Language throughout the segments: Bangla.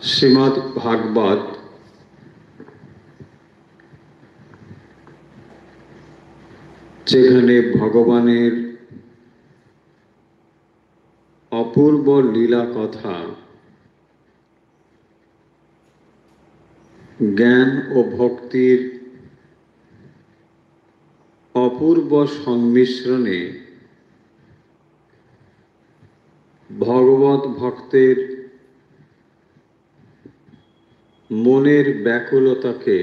শ্রীমদ্ ভাগবত যেখানে ভগবানের অপূর্ব লীলা কথা জ্ঞান ও ভক্তির অপূর্ব সংমিশ্রণে ভগবত ভক্তের মনের ব্যাকুলতাকে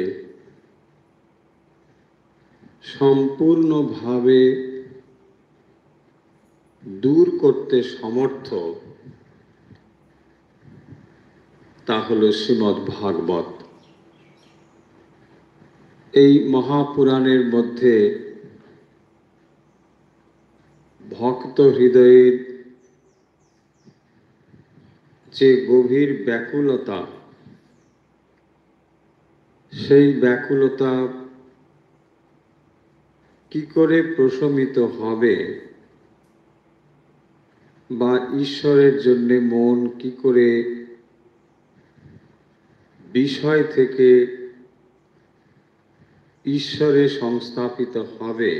সম্পূর্ণভাবে দূর করতে সমর্থ, তা হল শ্রীমদ্ ভাগবত। এই মহাপুরাণের মধ্যে ভক্ত হৃদয়ের যে গভীর ব্যাকুলতা, সেই ব্যাকুলতা কি করে প্রশমিত হবে বা ঈশ্বরের জন্য মন কি করে বিষয় থেকে ঈশ্বরে সংস্থাপিত হবে,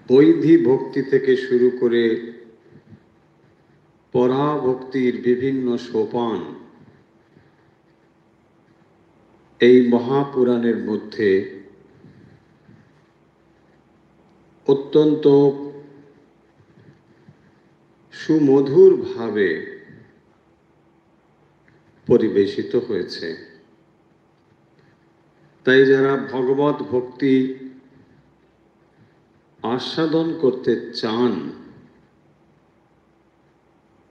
বৈধি ভক্তি থেকে শুরু করে পরাভক্তির বিভিন্ন সোপান এই মহাপুরাণের মধ্যে অত্যন্ত সুমধুর ভাবে পরিবেশিত হয়েছে। তাই যারা ভগবত ভক্তি আস্বাদন করতে চান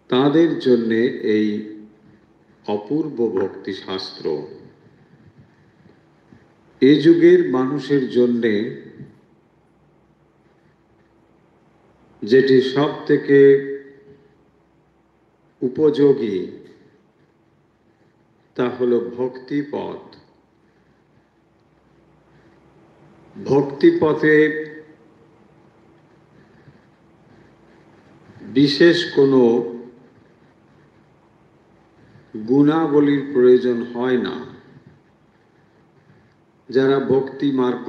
তাদের জন্য এই অপূর্ব ভক্তি শাস্ত্র এ যুগের মানুষের জন্যে যেটি সব থেকে উপযোগী তা হল ভক্তিপথ। ভক্তিপথে বিশেষ কোনো গুণাবলীর প্রয়োজন হয় না। যারা ভক্তি মার্গ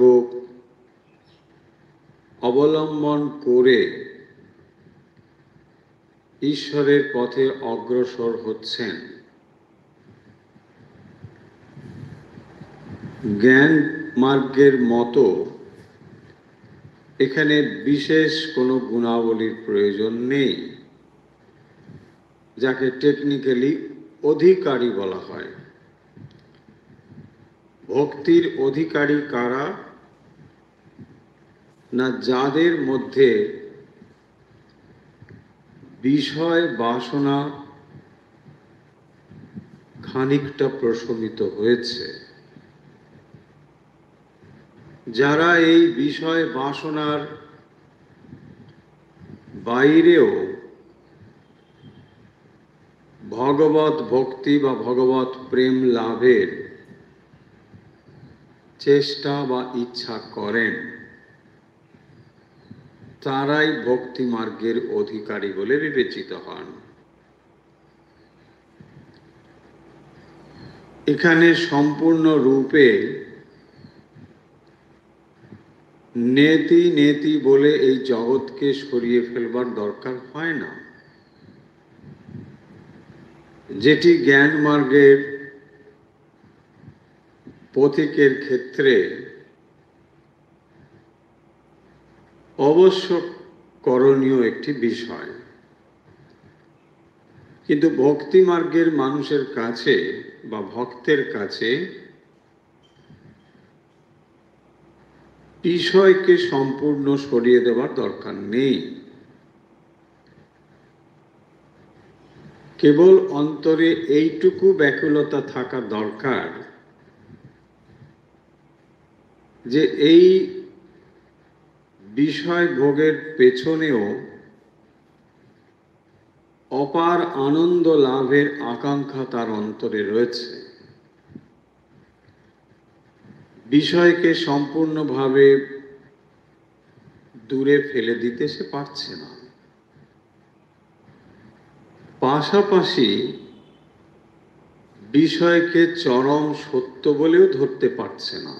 অবলম্বন করে ঈশ্বরের পথে অগ্রসর হচ্ছেন, জ্ঞান মার্গের মতো এখানে বিশেষ কোনো গুণাবলীর প্রয়োজন নেই, যাকে টেকনিক্যালি অধিকারী বলা হয়। ভক্তির অধিকারী কারা না, যাদের মধ্যে বিষয় বাসনা খানিকটা প্রশমিত হয়েছে, যারা এই বিষয় বাসনার বাইরেও ভগবত ভক্তি বা ভগবত প্রেম লাভের চেষ্টা বা ইচ্ছা করেন, তারাই ভক্তি মার্গের অধিকারী বলে বিবেচিত হন। এখানে সম্পূর্ণ রূপে নেতি নেতি বলে এই জগৎকে সরিয়ে ফেলবার দরকার হয় না। যেটি জ্ঞান মার্গের পথিকের ক্ষেত্রে অবশ্য করণীয় একটি বিষয়, কিন্তু ভক্তি মার্গের মানুষের কাছে বা ভক্তের কাছে বিষয়কে সম্পূর্ণ সরিয়ে দেওয়ার দরকার নেই। কেবল অন্তরে এইটুকু ব্যাকুলতা থাকা দরকার যে এই বিষয় ভোগের পেছনেও অপার আনন্দ লাভের আকাঙ্ক্ষা তার অন্তরে রয়েছে। বিষয়কে সম্পূর্ণভাবে দূরে ফেলে দিতে সে পারছে না। পাশাপাশি বিষয়কে চরম সত্য বলেও ধরতে পারছে না।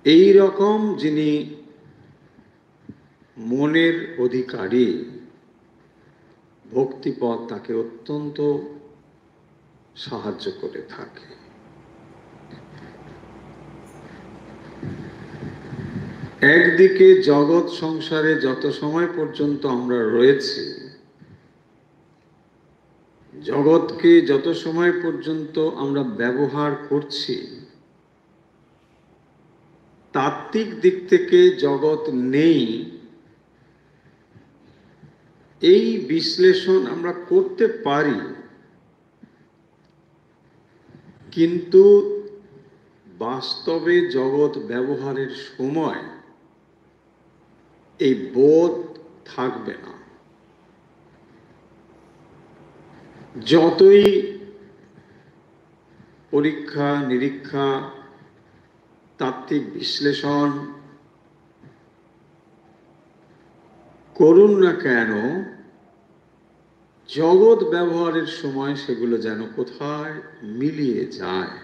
এই রকম যিনি মনের অধিকারী, ভক্তিপথ তাকে অত্যন্ত সাহায্য করে থাকে। একদিকে জগৎ সংসারে যত সময় পর্যন্ত আমরা রয়েছি, জগৎকে যত সময় পর্যন্ত আমরা ব্যবহার করছি, তাত্ত্বিক দিক থেকে জগৎ নেই এই বিশ্লেষণ আমরা করতে পারি, কিন্তু বাস্তবে জগৎ ব্যবহারের সময় এই বোধ থাকবে না। যতই পরীক্ষা নিরীক্ষা, তাত্ত্বিক বিশ্লেষণ করুন না কেন, জগৎ ব্যবহারের সময় সেগুলো যেন কোথায় মিলিয়ে যায়।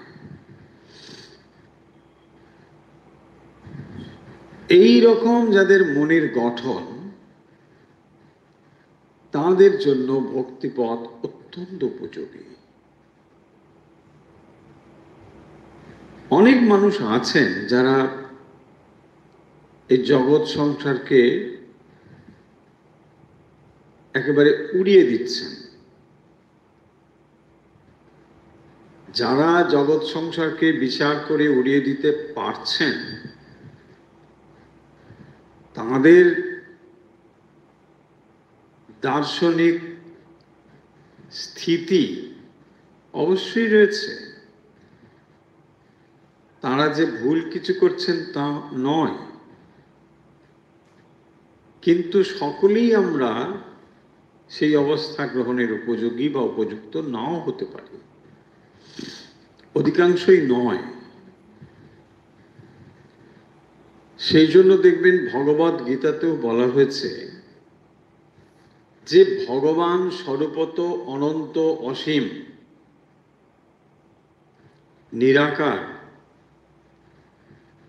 এই রকম যাদের মনের গঠন, তাদের জন্য ভক্তিপথ অত্যন্ত উপযোগী। অনেক মানুষ আছেন যারা এই জগৎ সংসারকে একেবারে উড়িয়ে দিচ্ছেন। যারা জগৎ সংসারকে বিচার করে উড়িয়ে দিতে পারছেন, তাদের দার্শনিক স্থিতি অবশ্যই রয়েছে। তারা যে ভুল কিছু করছেন তা নয়, কিন্তু সকলেই আমরা সেই অবস্থা গ্রহণের উপযোগী বা উপযুক্ত নাও হতে পারি, অধিকাংশই নয়। সেই জন্য দেখবেন ভগবদ গীতাতেও বলা হয়েছে যে ভগবান স্বরূপত অনন্ত অসীম নিরাকার,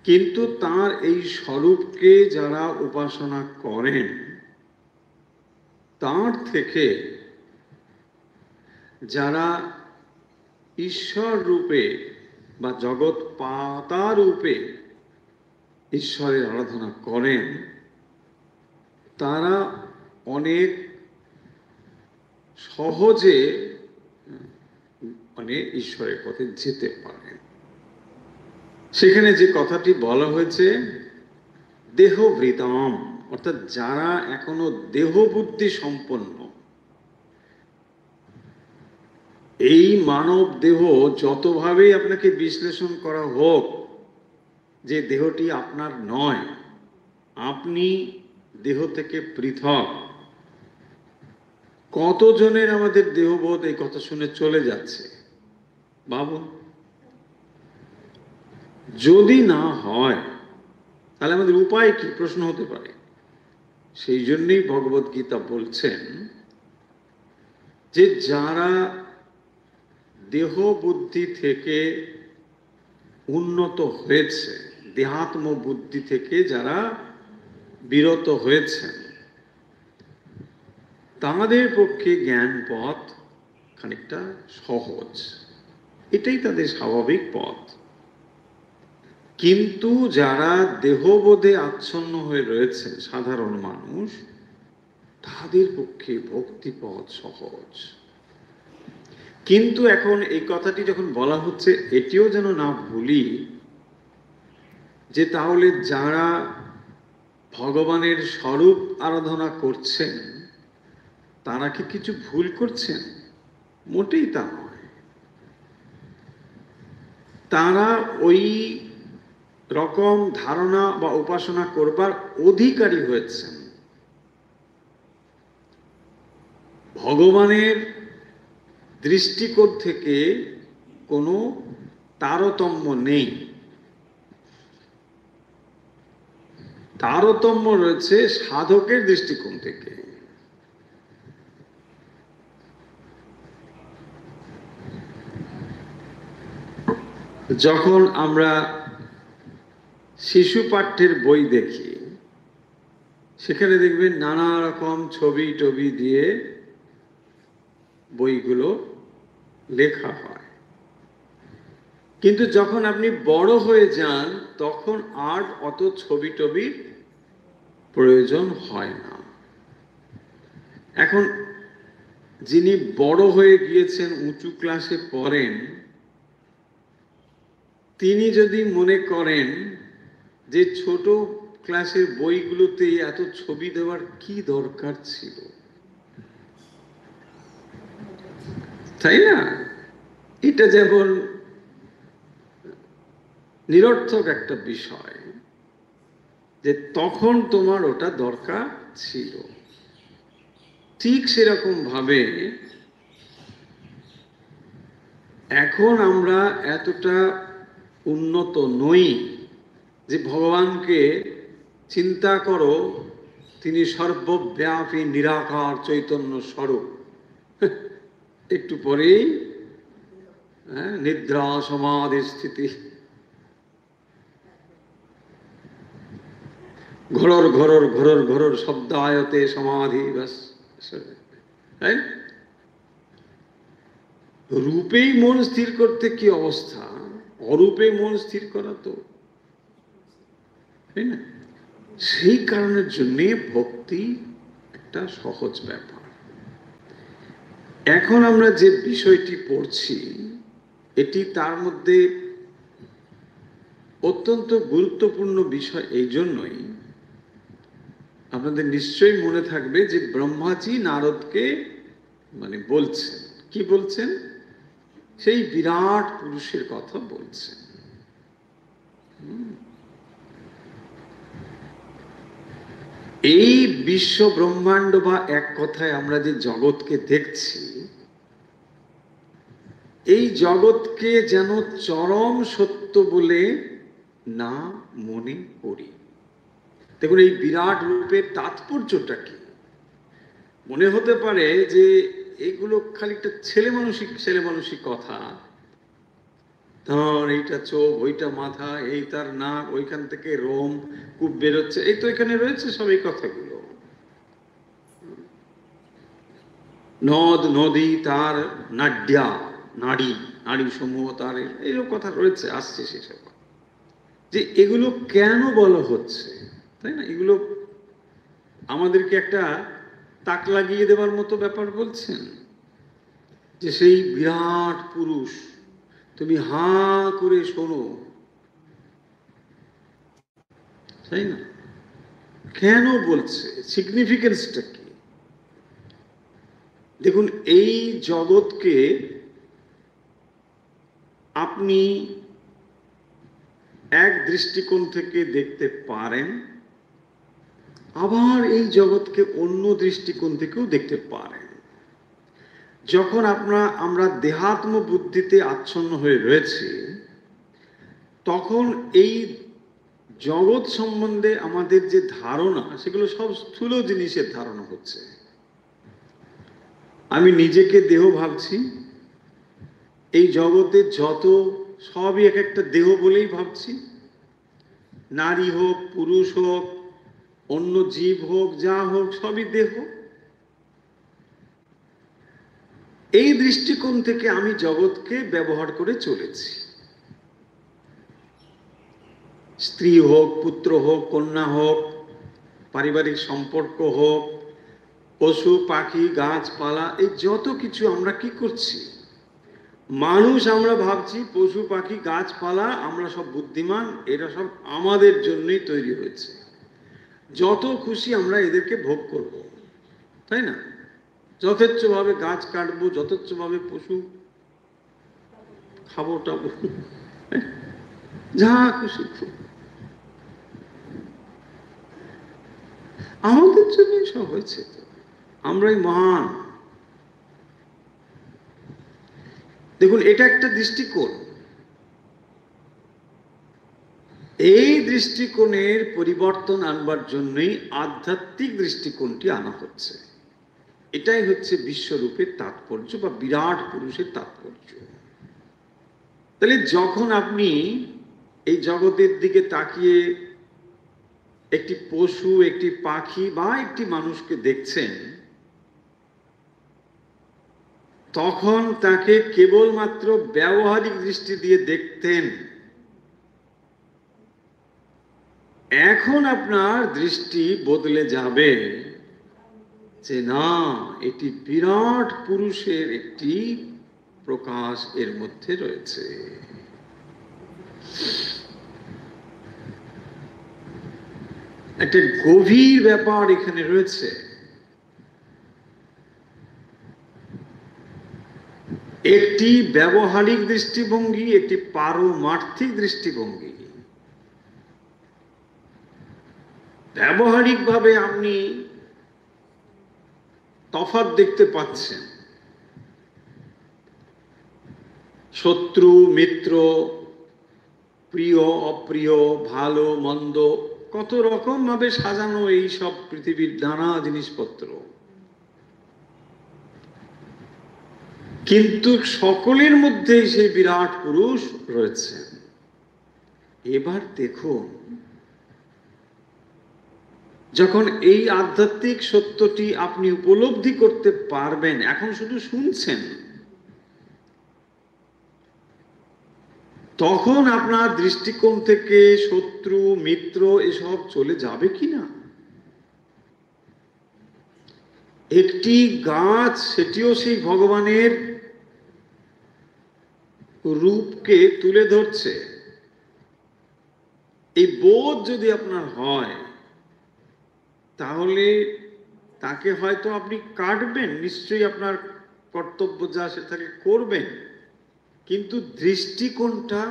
কিন্তু তার এই স্বরূপকে যারা উপাসনা করেন, তার থেকে যারা ঈশ্বর রূপে বা জগৎ পাতা রূপে ঈশ্বরের আরাধনা করেন, তারা অনেক সহজে ঈশ্বরের পথে যেতে পারেন। সেখানে যে কথাটি বলা হয়েছে দেহভৃতাম, অর্থাৎ যারা এখনো দেহ বুদ্ধি সম্পন্ন, এই মানব দেহ যতভাবেই আপনাকে বিশ্লেষণ করা হোক যে দেহটি আপনার নয়, আপনি দেহ থেকে পৃথক, কতজনের আমাদের দেহবোধ এই কথা শুনে চলে যাচ্ছে ভাবুন। যদি না হয় তাহলে আমাদের উপায় কি প্রশ্ন হতে পারে। সেই জন্যই ভগবদ গীতা বলছেন যে যারা দেহ বুদ্ধি থেকে উন্নত হয়েছে, দেহাত্ম বুদ্ধি থেকে যারা বিরত হয়েছেন, তাদের পক্ষে জ্ঞান পথ খানিকটা সহজ, এটাই তাদের স্বাভাবিক পথ। কিন্তু যারা দেহবোধে আচ্ছন্ন হয়ে রয়েছেন সাধারণ মানুষ, তাদের পক্ষে ভক্তিপথ সহজ। কিন্তু এখন এই কথাটি যখন বলা হচ্ছে, এটিও যেন না ভুলি যে তাহলে যারা ভগবানের স্বরূপ আরাধনা করছেন তারা কি কিছু ভুল করছেন? মোটেই তা নয়। তারা ওই রকম ধারণা বা উপাসনা করবার অধিকারী হয়েছেন। ভগবানের দৃষ্টিকোণ থেকে কোনো তারতম্য নেই, তারতম্য রয়েছে সাধকের দৃষ্টিকোণ থেকে। যখন আমরা শিশু পাঠ্যের বই দেখি, সেখানে দেখবেন নানা রকম ছবি টবি দিয়ে বইগুলো লেখা হয়। কিন্তু যখন আপনি বড় হয়ে যান তখন আর অত ছবি টবির প্রয়োজন হয় না। এখন যিনি বড় হয়ে গিয়েছেন, উঁচু ক্লাসে পড়েন, তিনি যদি মনে করেন যে ছোট ক্লাসের বইগুলোতে এত ছবি দেওয়ার কি দরকার ছিল, তাই না? এটা যেমন নিরর্থক একটা বিষয় যে তখন তোমার ওটা দরকার ছিল। ঠিক সেরকম ভাবে এখন আমরা এতটা উন্নত নই যে ভগবানকে চিন্তা করো, তিনি সর্বব্যাপী নিরাকার চৈতন্য স্বরূপ, একটু পরেই নিদ্রা সমাধি স্থিতি, ঘরর ঘরর ঘরর ঘরর শব্দায়তে সমাধি, ব্যাস। রূপেই মন স্থির করতে কি অবস্থা, অরূপে মন স্থির করা তো, তাই না? সেই কারণের জন্যে ভক্তি একটা সহজ ব্যাপার। এখন আমরা যে বিষয়টি পড়ছি এটি তার মধ্যে অত্যন্ত গুরুত্বপূর্ণ বিষয়। এই জন্যই আপনাদের নিশ্চয়ই মনে থাকবে যে ব্রহ্মাজি নারদকে বলছেন, কি বলছেন? সেই বিরাট পুরুষের কথা বলছেন। এই বিশ্ব ব্রহ্মাণ্ড বা এক কথায় আমরা যে জগৎকে দেখছি, এই জগৎকে যেন চরম সত্য বলে না মনে করি। দেখুন, এই বিরাট রূপের তাৎপর্যটা কি? মনে হতে পারে যে এগুলো খালি একটা ছেলে মানুষিক কথা, ধর এইটা চোখ, ওইটা মাথা, এই তার নাক, ওইখান থেকে রোম কূপ বেরোচ্ছে, এই তো এখানে রয়েছে সব এই কথাগুলো। নদ নদী তার নাড্যা, নাড়ি নাড়ি সমূহ তার, এইসব কথা রয়েছে, আসছে সেসব। যে এগুলো কেন বলা হচ্ছে, তাই না? এগুলো আমাদেরকে একটা তাক লাগিয়ে দেওয়ার মতো ব্যাপার বলছেন যে সেই বিরাট পুরুষ, তুমি হাঁ করে শোনো, তাই না? কেন বলছে, সিগনিফিকেন্সটা কি? দেখুন, এই জগৎকে আপনি এক দৃষ্টিকোণ থেকে দেখতে পারেন, আবার এই জগৎকে অন্য দৃষ্টিকোণ থেকেও দেখতে পারেন। যখন আমরা দেহাত্ম বুদ্ধিতে আচ্ছন্ন হয়ে রয়েছি, তখন এই জগৎ সম্বন্ধে আমাদের যে ধারণা, সেগুলো সব স্থূল জিনিসের ধারণা হচ্ছে। আমি নিজেকে দেহ ভাবছি, এই জগতে যত সবই এক একটা দেহ বলেই ভাবছি। নারী হোক, পুরুষ হোক, অন্য জীব হোক, যা হোক, সবই দেহ। এই দৃষ্টিকোণ থেকে আমি জগৎকে ব্যবহার করে চলেছি। স্ত্রী হোক, পুত্র হোক, কন্যা হোক, পারিবারিক সম্পর্ক হোক, পশু পাখি গাছপালা, এই যত কিছু আমরা কি করছি? মানুষ আমরা ভাবছি, পশু পাখি গাছপালা আমরা সব বুদ্ধিমান, এরা সব আমাদের জন্যই তৈরি হয়েছে, যত খুশি আমরা এদেরকে ভোগ করব, তাই না? যথেচ্ছভাবে গাছ কাটবো, যথেচ্ছভাবে পশু খাবো টাবো, যা খুশি আমাদের জন্যই সব হয়েছে, আমরাই মহান। দেখুন, এটা একটা দৃষ্টিকোণ। এই দৃষ্টিকোণের পরিবর্তন আনবার জন্যই আধ্যাত্মিক দৃষ্টিকোণটি আনা হচ্ছে। এটাই হচ্ছে বিশ্বরূপের তাৎপর্য বা বিরাট পুরুষের তাৎপর্য। তাহলে যখন আপনি এই জগতের দিকে তাকিয়ে একটি পশু, একটি পাখি বা একটি মানুষকে দেখছেন, তখন তাকে কেবলমাত্র ব্যবহারিক দৃষ্টি দিয়ে দেখতেন। এখন আপনার দৃষ্টি বদলে যাবে যে না, এটি বিরাট পুরুষের একটি প্রকাশ এর মধ্যে রয়েছে। একটা গভীর ব্যাপার এখানে রয়েছে। একটি ব্যবহারিক দৃষ্টিভঙ্গি, একটি পারমার্থিক দৃষ্টিভঙ্গি। ব্যবহারিকভাবে আপনি তফাৎ দেখতে পাচ্ছেন, শত্রু মিত্র, প্রিয় অপ্রিয়, ভালো মন্দ, কত রকম ভাবে সাজানো এই সব পৃথিবীর নানা জিনিসপত্র। কিন্তু সকলের মধ্যেই সেই বিরাট পুরুষ রয়েছে। এবার দেখুন, যখন এই আধ্যাত্মিক সত্যটি আপনি উপলব্ধি করতে পারবেন, এখন শুধু শুনছেন, তখন আপনার দৃষ্টিকোণ থেকে শত্রু মিত্র এসব চলে যাবে কিনা? একটি গাছ, সেটিও সেই ভগবানের রূপকে তুলে ধরছে। এই বোধ যদি আপনার হয়, তাহলে তাকে হয়তো আপনি কাটবেন, নিশ্চয়ই আপনার কর্তব্য যা সেটাকে করবেন, কিন্তু দৃষ্টিকোণটা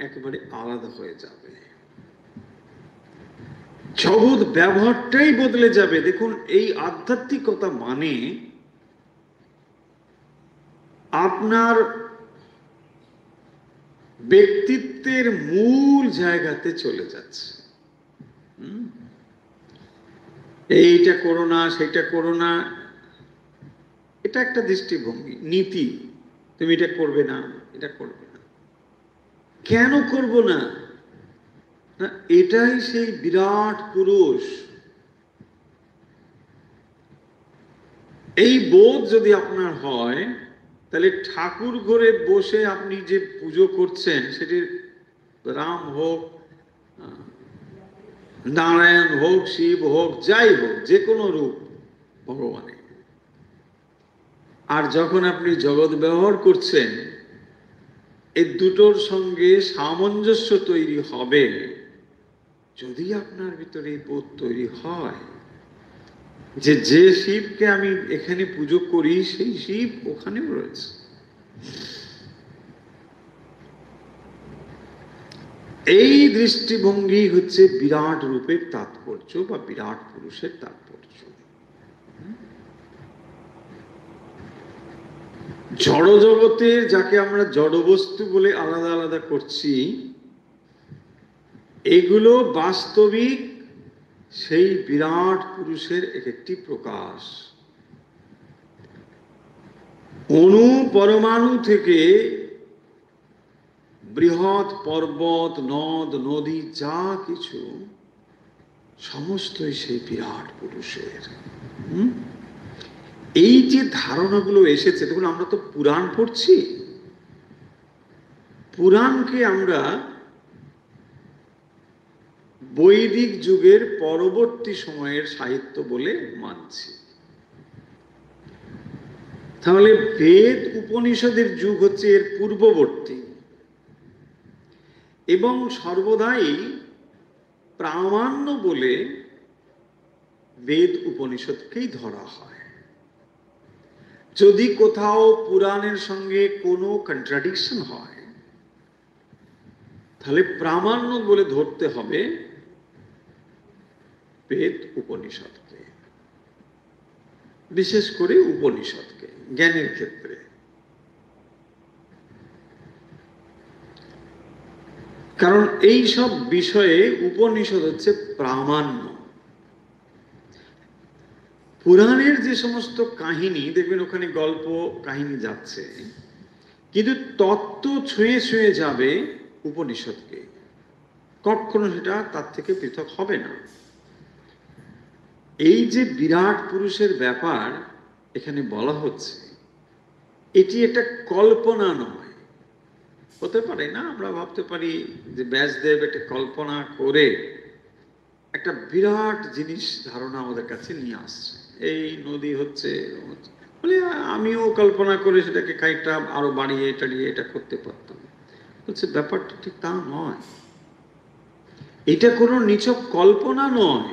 একেবারে আলাদা হয়ে যাবে। জগৎ ব্যবহারটাই বদলে যাবে। দেখুন, এই আধ্যাত্মিকতা মানে আপনার ব্যক্তিত্বের মূল জায়গাতে চলে যাচ্ছে। এইটা করো না, সেটা করো না, এটা একটা দৃষ্টিভঙ্গি, নীতি। তুমি এটা করবে না, এটা করবে না। কেন করব না? এটাই সেই বিরাট পুরুষ। এই বোধ যদি আপনার হয়, তাহলে ঠাকুর ঘরে বসে আপনি যে পুজো করছেন, সেটি রাম হোক, নারায়ণ হোক, শিব হোক, যাই হোক, যে কোনো রূপ ভগবানের। আর যখন আপনি জগৎ ব্যবহার করছেন, এই দুটোর সঙ্গে সামঞ্জস্য তৈরি হবে যদি আপনার ভিতরে এই বোধ তৈরি হয় যে যে শিবকে আমি এখানে পুজো করি, সেই শিব ওখানেও রয়েছে। এই দৃষ্টিভঙ্গি হচ্ছে বিরাট রূপের তাৎপর্য বা বিরাট পুরুষের তাৎপর্য। জড় জগতে যাকে আমরা জড় বস্তু বলে আলাদা আলাদা করছি, এগুলো বাস্তবিক সেই বিরাট পুরুষের একটি প্রকাশ। অণু পরমাণু থেকে বৃহৎ পর্বত, নদ নদী, যা কিছু সমস্তই সেই বিরাট পুরুষের। এই যে ধারণাগুলো এসেছে, দেখুন আমরা তো পুরাণ পড়ছি, পুরাণকে আমরা বৈদিক যুগের পরবর্তী সময়ের সাহিত্য বলে মানছি। তাহলে বেদ উপনিষদের যুগ হচ্ছে এর পূর্ববর্তী, এবং সর্বদাই প্রামাণ্য বলে বেদ উপনিষদকেই ধরা হয়। যদি কোথাও পুরাণের সঙ্গে কোনো কন্ট্রাডিকশন হয়, তাহলে প্রামাণ্য বলে ধরতে হবে বেদ উপনিষদকে, বিশেষ করে উপনিষদকে জ্ঞানের ক্ষেত্রে। কারণ এই সব বিষয়ে উপনিষদ হচ্ছে প্রামাণ্য। পুরাণের যে সমস্ত কাহিনী দেখবেন, ওখানে গল্প কাহিনী যাচ্ছে, কিন্তু তত্ত্ব ছুঁয়ে ছুঁয়ে যাবে উপনিষদকে, কখনো সেটা তার থেকে পৃথক হবে না। এই যে বিরাট পুরুষের ব্যাপার এখানে বলা হচ্ছে, এটি একটা কল্পনা নয়। হতে পারে না, আমরা ভাবতে পারি যে ব্যাসদেব একটা কল্পনা করে একটা বিরাট জিনিস ধারণা আমাদের কাছে নিয়ে আসছে, এই নদী হচ্ছে বলে আমিও কল্পনা করে সেটাকে খানিকটা আরো বাড়িয়ে টাড়িয়ে এটা করতে পারতাম। হচ্ছে ব্যাপারটা ঠিক তা নয়, এটা কোনো নিছক কল্পনা নয়,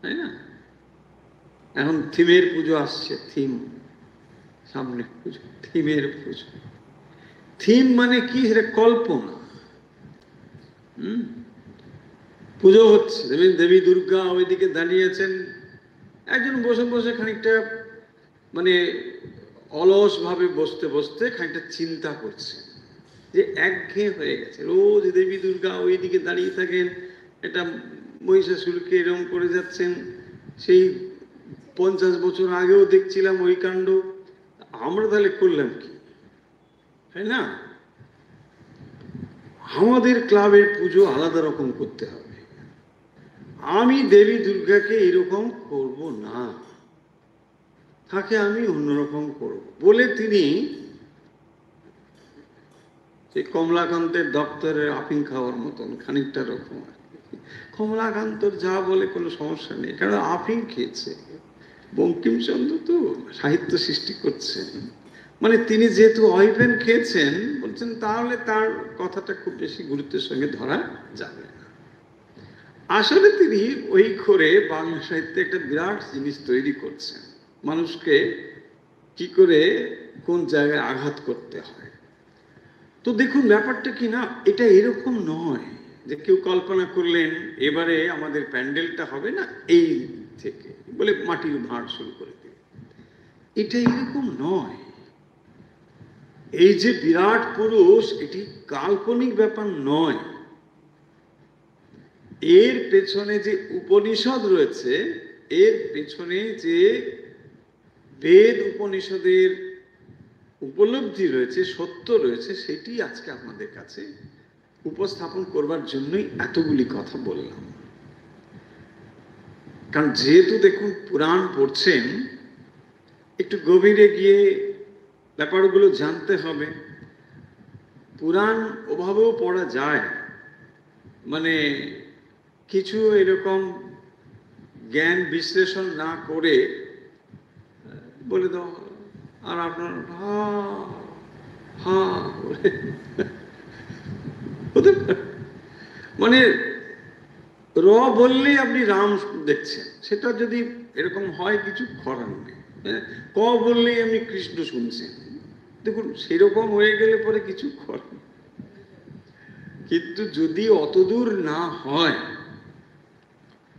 তাই না? এখন থিমের পুজো আসছে, থিম সামনে পুজো, থিমের পুজো। থিম মানে কি? সেটা কল্পনা। পুজো হচ্ছে, দেবী দুর্গা ওইদিকে দাঁড়িয়েছেন, একজন বসে বসে খানিকটা মানে অলস ভাবে বসতে বসতে খানিকটা চিন্তা করছে, যে একঘেয়ে হয়ে গেছে, রোজ দেবী দুর্গা ওইদিকে দাঁড়িয়ে থাকেন, এটা মহিষাসুরকে এরকম করে যাচ্ছেন, সেই 50 বছর আগেও দেখছিলাম ওই কাণ্ড, আমরা তাহলে করলাম কি, তাই না? আমাদের ক্লাবের পুজো আলাদা রকম করতে হবে, আমি দেবী দুর্গাকে এরকম করব না, তাকে আমি অন্যরকম করব বলে তিনি সেই কমলাকান্তের দপ্তরের আফিং খাওয়ার মতন খানিকটা রকম। কমলাকান্তর যা বলে কোনো সমস্যা নেই, কারণ আফিং খেয়েছে। বঙ্কিমচন্দ্র তো সাহিত্য সৃষ্টি করছেন, মানে তিনি যেহেতু অইভেন খেয়েছেন বলছেন, তাহলে তার কথাটা খুব বেশি গুরুত্বের সঙ্গে ধরা যাবে না। আসলে তিনি ওই করে বাংলা সাহিত্যে একটা বিরাট জিনিস তৈরি করছেন, মানুষকে কি করে কোন জায়গায় আঘাত করতে হয়। তো দেখুন ব্যাপারটা কি না, এটা এরকম নয় যে কেউ কল্পনা করলেন এবারে আমাদের প্যান্ডেলটা হবে না এই থেকে বলে মাটির ভাঁড় শুরু করে দিল, এটা এরকম নয়। এই যে বিরাট পুরুষ, এটি কাল্পনিক ব্যাপার নয়, এর পেছনে যে উপনিষদ রয়েছে, এর পেছনে যে বেদ উপনিষদের উপলব্ধি রয়েছে, সত্য রয়েছে, সেটি আজকে আপনাদের কাছে উপস্থাপন করবার জন্যই এতগুলি কথা বললাম। কারণ যেহেতু দেখুন পুরাণ পড়ছেন, একটু গভীরে গিয়ে ব্যাপারগুলো জানতে হবে। পুরাণ ওভাবেও পড়া যায়, মানে কিছু এরকম জ্ঞান বিশ্লেষণ না করে বলে দাও, আর আপনার হা হা মানে র বললেই আপনি রাম দেখছেন, সেটা যদি এরকম হয় কিছু করার নেই। ক বললেই আপনি কৃষ্ণ শুনছেন, দেখুন সেরকম হয়ে গেলে পরে কিছু করার। কিন্তু যদি অতদূর না হয়,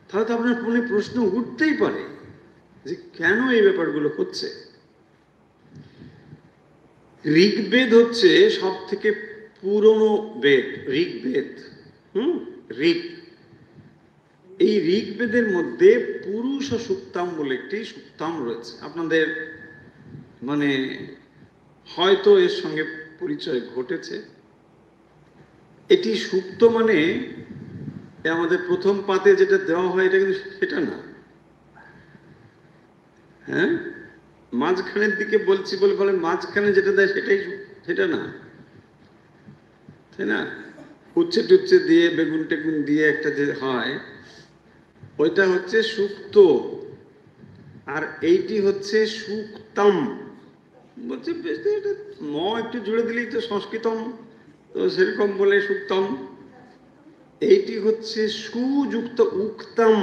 তাহলে তো আপনার মনে প্রশ্ন উঠতেই পারে যে কেন এই ব্যাপারগুলো হচ্ছে। ঋগ্বেদ হচ্ছে সব থেকে পুরনো বেদ, ঋগ্বেদ। ঋগ, এই ঋগ্বেদের মধ্যে পুরুষ সুক্তাম বলে একটি সুক্তাম রয়েছে, আপনাদের মানে হয়তো এর সঙ্গে পরিচয় ঘটেছে। এটি সুক্ত মানে আমাদের প্রথম পাতে যেটা দেওয়া হয় এটা কিন্তু সেটা না, হ্যাঁ মাঝখানের দিকে বলছি বলে বলে মাঝখানে যেটা দেয় সেটাই, সেটা না, তাই না? উচ্ছে টুচ্ছে দিয়ে বেগুন টেগুন দিয়ে একটা যে হয়, ওইটা হচ্ছে সুক্ত, আর এইটি হচ্ছে সুক্তম। বলছে এটা ম একটু জুড়ে দিলেই তো সংস্কৃতম, তো সেরকম বলে সুক্তম। এইটি হচ্ছে সুযুক্ত উক্তম,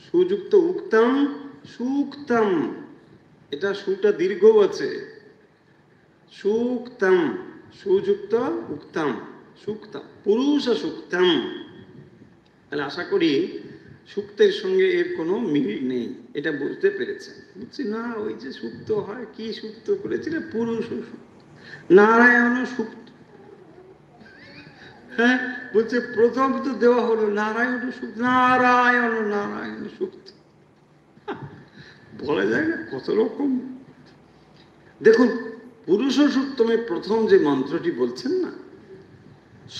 সুযুক্ত উক্তম, সুক্তম, এটা সুটা দীর্ঘ আছে, সুক্তম, সুযুক্ত উক্তম, সুক্তম, পুরুষ সুক্তম। তাহলে আশা করি সুক্তের সঙ্গে এর কোনো মিল নেই, এটা বুঝতে পেরেছেন। বুঝছি না, ওই যে সুক্ত হয়, কি সুক্ত করেছিল, পুরুষ সুক্ত, নারায়ণ সুক্ত। হ্যাঁ বলছে প্রথম তো দেওয়া হলো নারায়ণ সুক্ত, নারায়ণ সুক্ত, বলা যায় না কত রকম। দেখুন, পুরুষ সূক্তমে প্রথম যে মন্ত্রটি বলছেন না,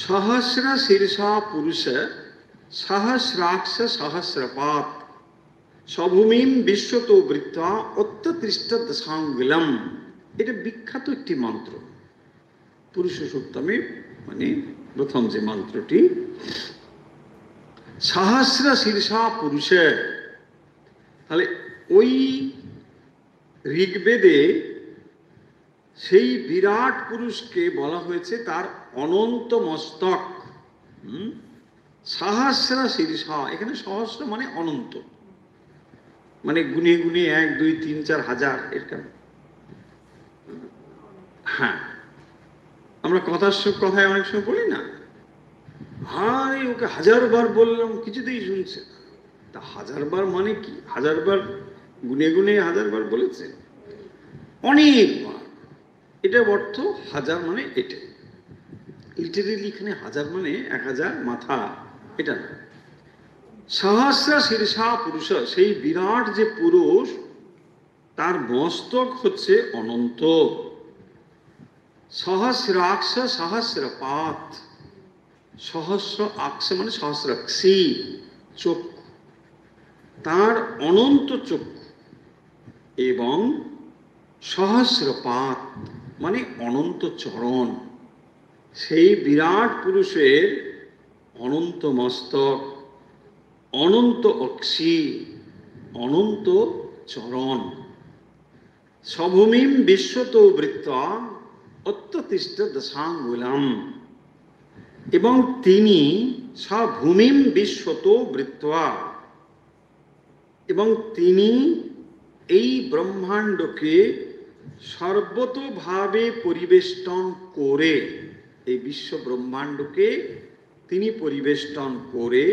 সহস্র শীর্ষা পুরুষ সহস্রাক্ষ সহস্রপাত স্বভূমিম বিশ্বত বৃত্তা অত্যতৃষ্ট দশাঙ্গুলম, এটা বিখ্যাত একটি মন্ত্র পুরুষ সূক্তমে, মানে প্রথম যে মন্ত্রটি, সহস্র শীর্ষা পুরুষে। তাহলে ওই ঋগ্বেদে সেই বিরাট পুরুষকে বলা হয়েছে তার অনন্ত মস্তক। সহস্র শীর্ষা, এখানে সহস্র মানে অনন্ত, মানে গুনে গুনে 1 2 3 4 হাজার এরকম। হ্যাঁ, আমরা কথায় অনেক সময় বলি না, হায় ওকে 1000 বার বললাম কিছুতেই শুনছে। তা 1000 বার মানে কি? 1000 বার গুনে গুনে 1000 বার বলেছে? অনেকবার। এটার অর্থ 1000 মানে এটা, লিটারেলি এখানে 1000 মানে 1000 মাথা, এটা না। সহস্র শীর্ষা পুরুষ, সেই বিরাট যে পুরুষ, তার মস্তক হচ্ছে অনন্ত। সহস্রাক্ষ সহস্রপাত, সহস্র আক্ষ মানে সহস্রাক্ষী, চক্ষু, তার অনন্ত চক্ষু, এবং সহস্রপাত মানে অনন্ত চরণ। সেই বিরাট পুরুষের অনন্ত মস্তক, অনন্ত অক্ষী, অনন্ত চরণ। স্বভূমিম বিশ্বত বৃত্তা অত্যতিষ্ঠ দশাঙ্গুলম, এবং তিনি স্বভূমিম বিশ্বত বৃত্তা, এবং তিনি এই ব্রহ্মাণ্ডকে সর্বতোভাবে পরিবেষ্টন করে, এই বিশ্ব ব্রহ্মাণ্ডকে তিনি পরিবেষ্টন করে,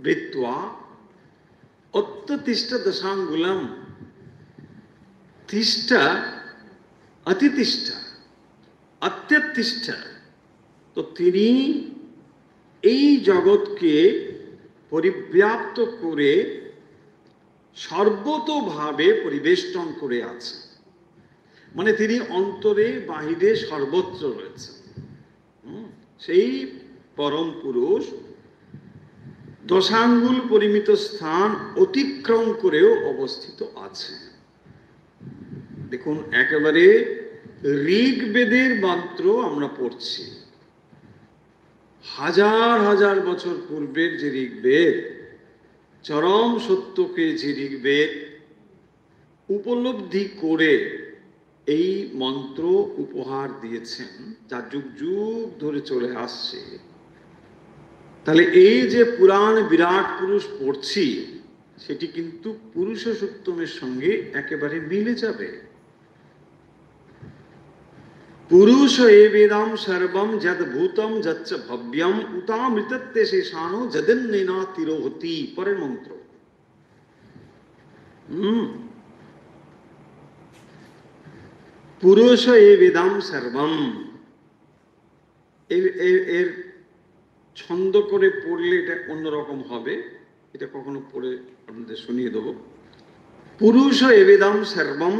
বৃত্তা অত্যতিষ্ঠ দশাঙ্গুলম, তিষ্ঠা অতিতিষ্ঠা অত্যতিষ্ঠা, তো তিনি এই জগৎকে পরিব্যাপ্ত করে সর্বতোভাবে পরিবেষ্টন করে আছে, মানে তিনি অন্তরে বাহিরে সর্বত্র রয়েছে। সেই পরম পুরুষ দশাঙ্গুল পরিমিত স্থান অতিক্রম করেও অবস্থিত আছে। দেখুন, একেবারে ঋগ্বেদের মন্ত্র আমরা পড়ছি, হাজার হাজার বছর পূর্বের যে ঋগ্বেদ, চরম সত্যকে যে ঋগ্বেদ উপলব্ধি করে এই মন্ত্র উপহার দিয়েছেন, যা যুগ যুগ ধরে চলে আসছে। তাহলে এই যে পুরাণ বিরাট পুরুষ পড়ছি, সেটি কিন্তু পুরুষ সূক্তমের সঙ্গে একেবারে মিলে যাবে। পুরুষ এবেদম সর্বম যদ ভূতম যচ্চ ভব্যম উতামৃতত্বে শেষানো যদন্নেনা তিরোহতি, পরের মন্ত্র। পুরুষ এবেদম সর্বম, এর ছন্দ করে পড়লে এটা অন্যরকম হবে, এটা কখনো পড়ে আপনাদের শুনিয়ে দেব। পুরুষ এবেদম সর্বম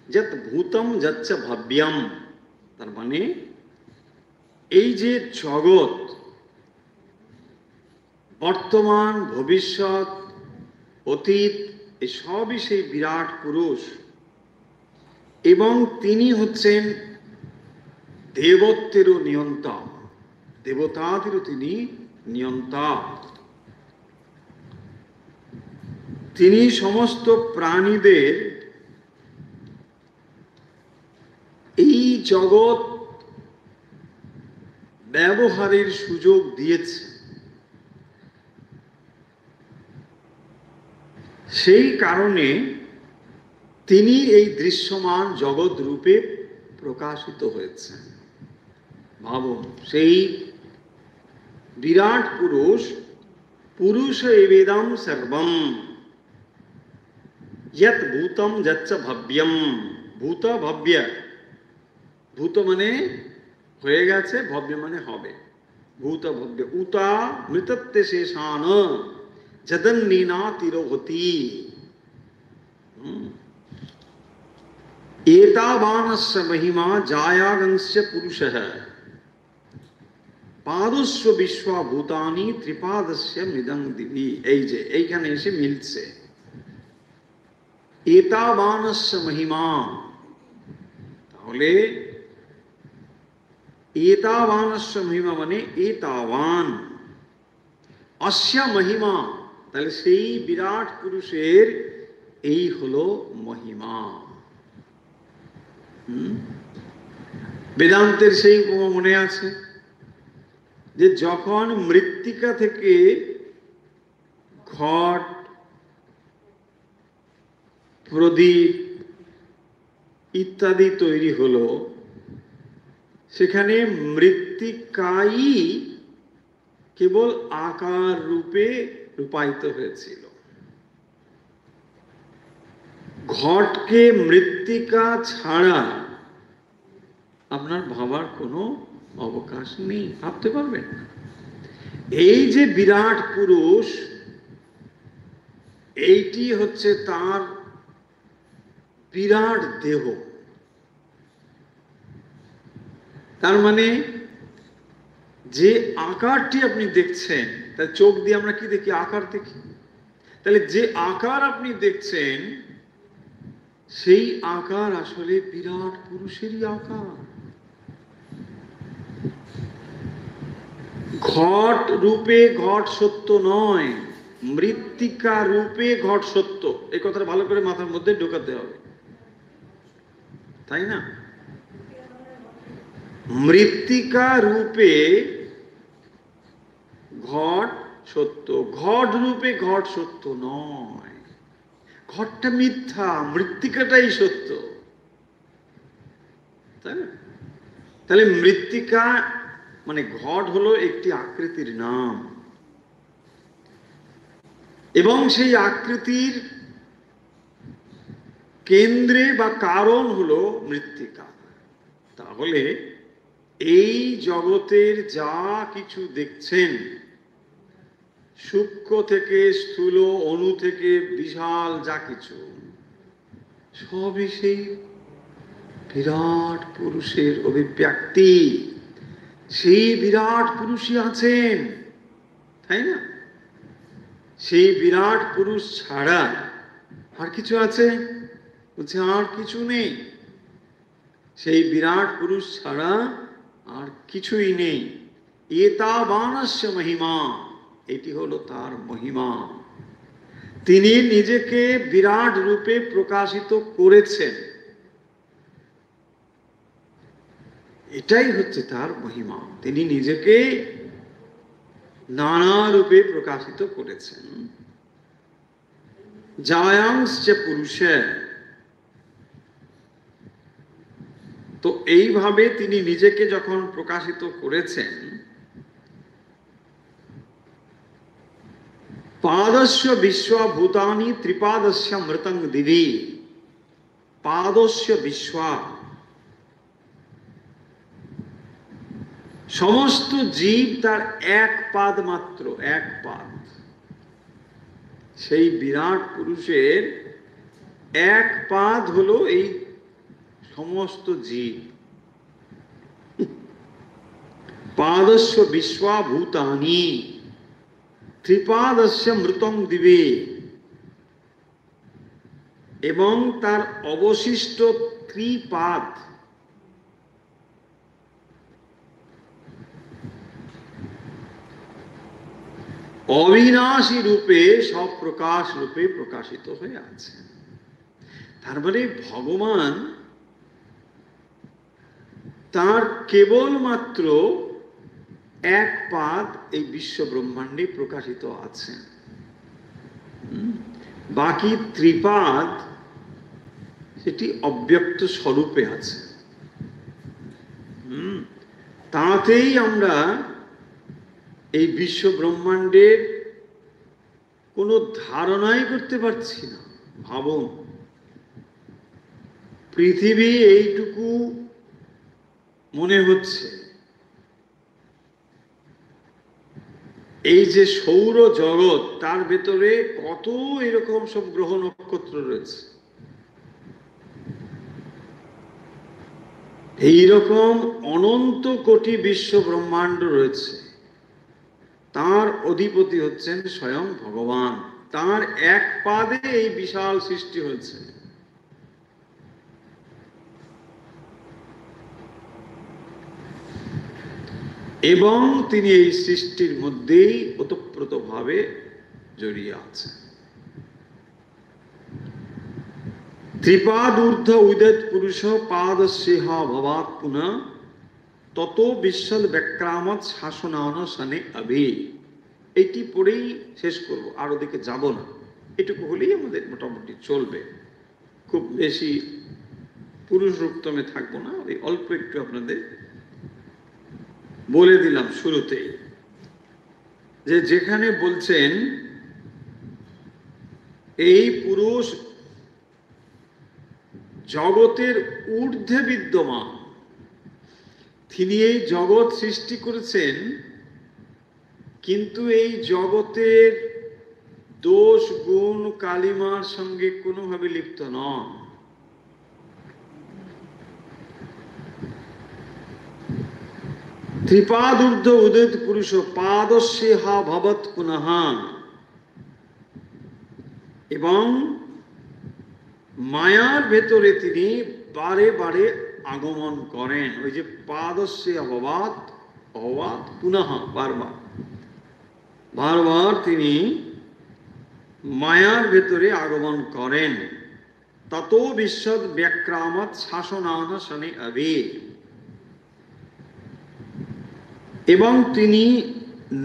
যত ভূতম যচ্চ ভব্যম, তার মানে এই যে জগৎ, বর্তমান ভবিষ্যৎ অতীত, এই সবই সেই বিরাট পুরুষ, এবং তিনি হচ্ছেন দেবত্বেরও নিয়ন্তা, দেবতাদেরও তিনি নিয়ন্তা। তিনি সমস্ত প্রাণীদের এই জগৎ ব্যবহারের সুযোগ দিয়েছে, সেই কারণে তিনি এই দৃশ্যমান জগৎ রূপে প্রকাশিত হয়েছে। ভাবুন, সেই বিরাট পুরুষ, পুরুষ এবেদম সর্বম যত ভূতম যচ্চ ভব্যম, ভূত ভব্য, ভূত মানে হয়ে গেছে, ভব্য মানে হবে, ভূত ভব্য, উতা মৃতত্বে শেষান যদন্নেনা তিরোহতি। एतावानस्य महिमा जायागंस्य पुरुषः पादस्य विश्वभूतानि त्रिपादस्य मृदं दिवि। এই যে এইখানে এসে মিলছে एतावानस्य महिमा, তাহলে एतावानस्य महिमा মানে एतावान, अस्य महिमा তাহলে সেই বিরাট পুরুষের এই হলো মহিমা। বেদান্তের সেই উপমা মনে আছে যে যখন মৃত্তিকা থেকে ঘট, প্রদীপ ইত্যাদি তৈরি হলো, সেখানে মৃত্তিকাই কেবল আকার রূপে রূপায়িত হয়েছিল। ঘটকে মৃত্তিকা ছাড়া আপনার ভাবার কোনো অবকাশ নেই, ভাবতে পারবেন না। এই যে বিরাট পুরুষ, এইটি হচ্ছে তার বিরাট দেহ। তার মানে যে আকারটি আপনি দেখছেন, তার চোখ দিয়ে আমরা কি দেখি? আকার দেখি। তাহলে যে আকার আপনি দেখছেন সেই আকার আসলে বিরাট পুরুষেরই আকার। ঘট রূপে ঘট সত্য নয়, মৃত্তিকা রূপে ঘট সত্য। এই কথাটা ভালো করে মাথার মধ্যে ঢোকাতে হবে, তাই না? মৃত্তিকা রূপে ঘট সত্য, ঘট রূপে ঘট সত্য নয়। ঘটটা মিথ্যা, মৃত্তিকাটাই সত্য, তাই না? তাহলে মৃত্তিকা মানে ঘট হলো একটি আকৃতির নাম, এবং সেই আকৃতির কেন্দ্রে বা কারণ হলো মৃত্তিকা। তাহলে এই জগতের যা কিছু দেখছেন, সূক্ষ্ম থেকে স্থূল, অণু থেকে বিশাল যা কিছু, সবই সেই বিরাট পুরুষের অভিব্যক্তি। সেই বিরাট পুরুষই আছেন, তাই না? সেই বিরাট পুরুষ ছাড়া আর কিছু আছে? বলছে আর কিছু নেই। সেই বিরাট পুরুষ ছাড়া আর কিছুই নেই। এতাবানস্য মহিমা, এটি হলো তার মহিমা। তিনি নিজেকে বিরাট রূপে প্রকাশিত করেছেন, এটাই হচ্ছে তার মহিমা। তিনি নিজেকে নানা রূপে প্রকাশিত করেছেন। জায়াংশ্চ পুরুষে, তো এইভাবে তিনি নিজেকে যখন প্রকাশিত করেছেন, পাদস্য বিশ্বভূতানি ত্রিপাদস্য মৃতং দিবি। পাদস্য বিশ্ব, সমস্ত জীব তার এক পাদ মাত্র, এক পাদ। সেই বিরাট পুরুষের এক পাদ হলো এই সমস্ত জীব। পাদস্য বিশ্বভূতানি ত্রিপাদস্য মৃতং দিবে, এবং তার অবশিষ্ট ত্রিপাদ অবিনাশী রূপে সপ্রকাশ রূপে প্রকাশিত হয়ে আছে। তার মানে ভগবান তার কেবলমাত্র এক পাদ এই বিশ্ব ব্রহ্মাণ্ডে প্রকাশিত আছে, বাকি ত্রিপাদ সেটি অব্যক্ত স্বরূপে আছে। তাতেই আমরা এই বিশ্ব ব্রহ্মাণ্ডের কোনো ধারণাই করতে পারছি না। ভাবুন, পৃথিবী এইটুকু মনে হচ্ছে, এই যে সৌর জগৎ, তার ভেতরে কত এরকম সব গ্রহ নক্ষত্র রয়েছে। এইরকম অনন্ত কোটি বিশ্ব ব্রহ্মাণ্ড রয়েছে, তার অধিপতি হচ্ছেন স্বয়ং ভগবান। তার এক পাদে এই বিশাল সৃষ্টি হয়েছে। এবং তিনি এই সৃষ্টির মধ্যেই ওতপ্রোতভাবে জড়িয়ে আছেন। ত্রিপাদ ঊর্ধ্ব উদিত পুরুষ পাদস্যেহ ভবাৎ পুনঃ তত বিশ্বদ ব্যাক্রামত শাসনান শনে আবে। এটি পড়েই শেষ করব, আর ওদিকে যাব না। এটুকু হলেই আমাদের মোটামুটি চলবে। খুব বেশি পুরুষ রূপতমে থাকবো না, ওই অল্প একটু আপনাদের বলে দিলাম শুরুতেই, যে যেখানে বলছেন এই পুরুষ জগতের ঊর্ধ্বে বিদ্যমান, তিনি এই জগৎ সৃষ্টি করেছেন, কিন্তু এই জগতের দোষ গুণ কালিমার সঙ্গে কোনোভাবে লিপ্ত নন। ত্রিপাদ ঊর্ধ্ব উদিত পুরুষ পাদস্যেহা ভবৎ পুনঃ, এবং মায়ার ভেতরে তিনি বারে বারে আগমন করেন। ওই যে পাদস্যে অবাদ অবাদ পুনঃ, বারবার বারবার তিনি মায়ার ভেতরে আগমন করেন। তত বিশ্বদ ব্যাক্রামত শাসনান শনে আবে, এবং তিনি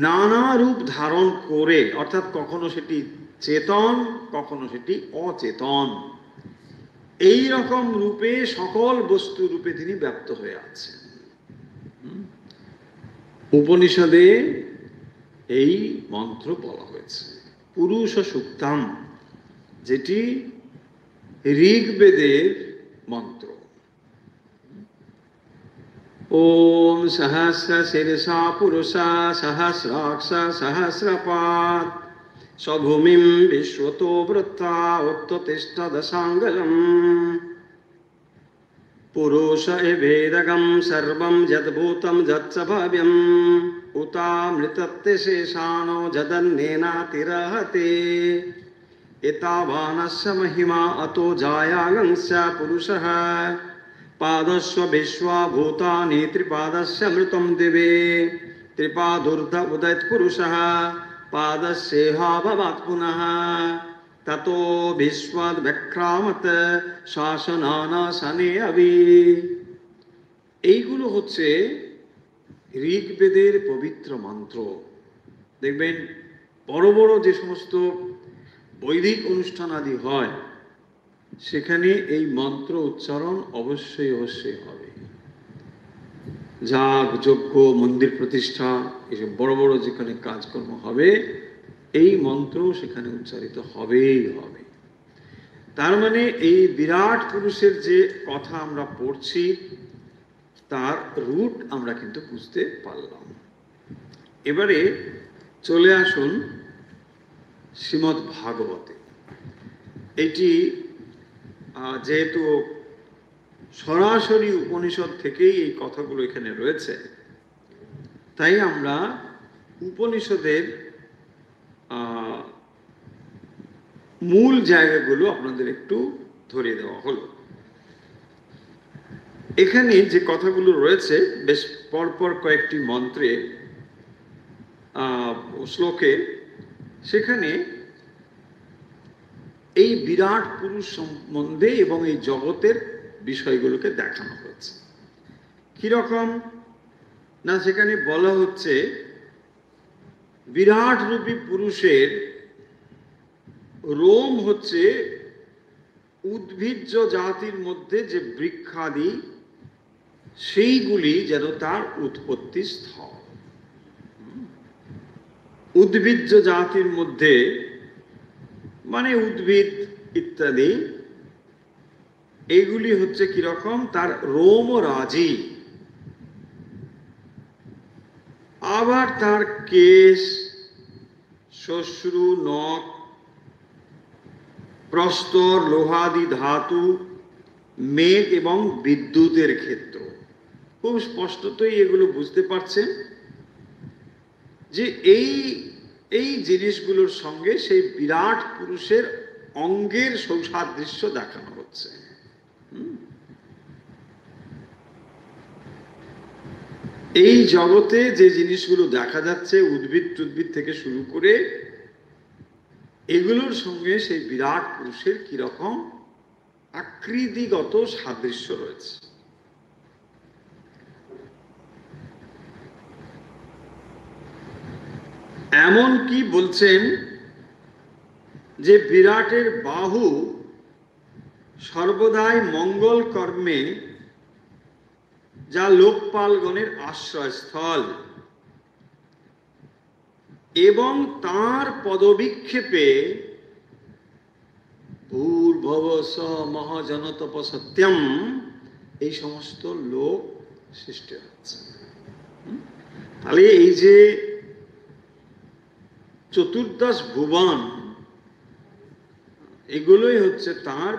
নানা রূপ ধারণ করে, অর্থাৎ কখনো সেটি চেতন, কখনো সেটি অচেতন, এই রকম রূপে সকল বস্তু রূপে তিনি ব্যপ্ত হয়ে আছেন। উপনিষদে এই মন্ত্র বলা হয়েছে, পুরুষ সুক্তাম, যেটি ঋগ্বেদের মন্ত্র। ওম সহস্র শিরসা পুরুষা সহস্রাক্ষ সহস্রপাদ স্বভূমিম বিশ্বতো বৃত্তা উত্ততিষ্ঠ দশাঙ্গলম পুরুষ এবেদগম সর্বম যদ্ভূতম যৎস ভব্যম উতামৃতত্তে শেষানো যদন্যেনাতিরহতে এতাবানস্য মহিমা অতো জায়াগংস্য পুরুষः পাদস্য বিশ্বা ভূতানি ত্রিপাদস্য মৃতম দিবে ত্রিপাদূর্ধ উদিত পুরুষः পাদস্যেহ ভবাৎ পুনঃ ততো বিশ্বদ ব্যাক্রামত শাসনান শনে আবে। এইগুলো হচ্ছে ঋগ্বেদের পবিত্র মন্ত্র। দেখবেন বড় বড় যে সমস্ত বৈদিক অনুষ্ঠান আদি হয়, সেখানে এই মন্ত্র উচ্চারণ অবশ্যই অবশ্যই হবে। যাগ যজ্ঞ মন্দির প্রতিষ্ঠা এসব বড় বড় যেখানে কাজকর্ম হবে, এই মন্ত্র সেখানে উচ্চারিত হবেই হবে। তার মানে এই বিরাট পুরুষের যে কথা আমরা পড়ছি, তার রুট আমরা কিন্তু বুঝতে পারলাম। এবারে চলে আসুন শ্রীমদ্ ভাগবতে। এটি যেহেতু সরাসরি উপনিষদ থেকেই এই কথাগুলো এখানে রয়েছে, তাই আমরা উপনিষদের মূল জায়গাগুলো আপনাদের একটু ধরিয়ে দেওয়া হলো। এখানে যে কথাগুলো রয়েছে বেশ পরপর কয়েকটি মন্ত্রে শ্লোকে, সেখানে এই বিরাট পুরুষ সম্বন্ধে এবং এই জগতের বিষয়গুলোকে দেখানো হচ্ছে। কিরকম না, সেখানে বলা হচ্ছে বিরাট রূপী পুরুষের রোম হচ্ছে উদ্ভিজ্জ জাতির মধ্যে যে বৃক্ষাদি, সেইগুলি যেন তার উৎপত্তি স্থল। উদ্ভিজ্জ জাতির মধ্যে মানে উদ্ভিদ ইত্যাদি, এগুলি হচ্ছে কিরকম, তার রোম রাজি। আবার তার কেশ, শ্বশ্রু, নখ, প্রস্তর, লোহাদি ধাতু, মেঘ এবং বিদ্যুতের ক্ষেত্র, খুব স্পষ্টতই এগুলো বুঝতে পারছেন যে এই এই জিনিসগুলোর সঙ্গে সেই বিরাট পুরুষের অঙ্গের সৌসাদৃশ্য দেখানো হচ্ছে। এই জগতে যে জিনিসগুলো দেখা যাচ্ছে, উদ্ভিদ থেকে শুরু করে, এগুলোর সঙ্গে সেই বিরাট পুরুষের কিরকম আকৃতিগত সাদৃশ্য রয়েছে। এমন কি বলছেন যে বিরাটের বাহু সর্বদাই মঙ্গল কর্মে যা লোকপালগণের আশ্রয়স্থল, এবং তার পদবিক্ষেপে ভূর্ভুবঃ স্বঃ মহাজনতপসত্যম এই সমস্ত লোক সৃষ্টি হচ্ছে। তাহলে এই যে চতুর্দশ ভুবন, এগুলোই হচ্ছে তার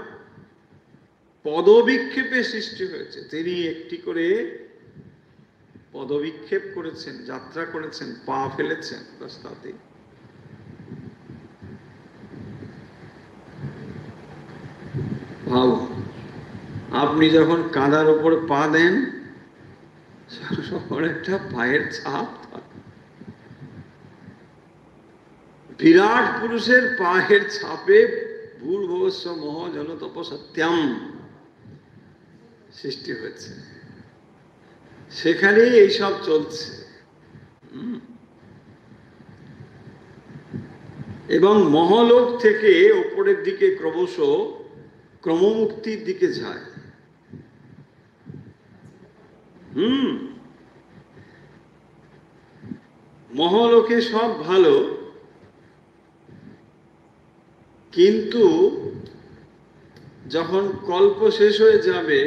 পদবিক্ষেপে সৃষ্টি হয়েছে। তিনি একটি করে পদবিক্ষেপ করেছেন, যাত্রা করেছেন, পা ফেলেছেন রাস্তাতে। ভাব, আপনি যখন কাদার উপর পা দেন, একটা পায়ের ছাপ, বিরাট পুরুষের পায়ের ছাপে ভূর্ভুবঃ স্বঃ মহাজনতপসত্যম সৃষ্টি হয়েছে। সেখানেই এইসব চলছে। এবং মহলোক থেকে ওপরের দিকে ক্রমশ ক্রমমুক্তির দিকে যায়। মহলোকে সব ভালো, কিন্তু যখন কল্প শেষ হয়ে যাবে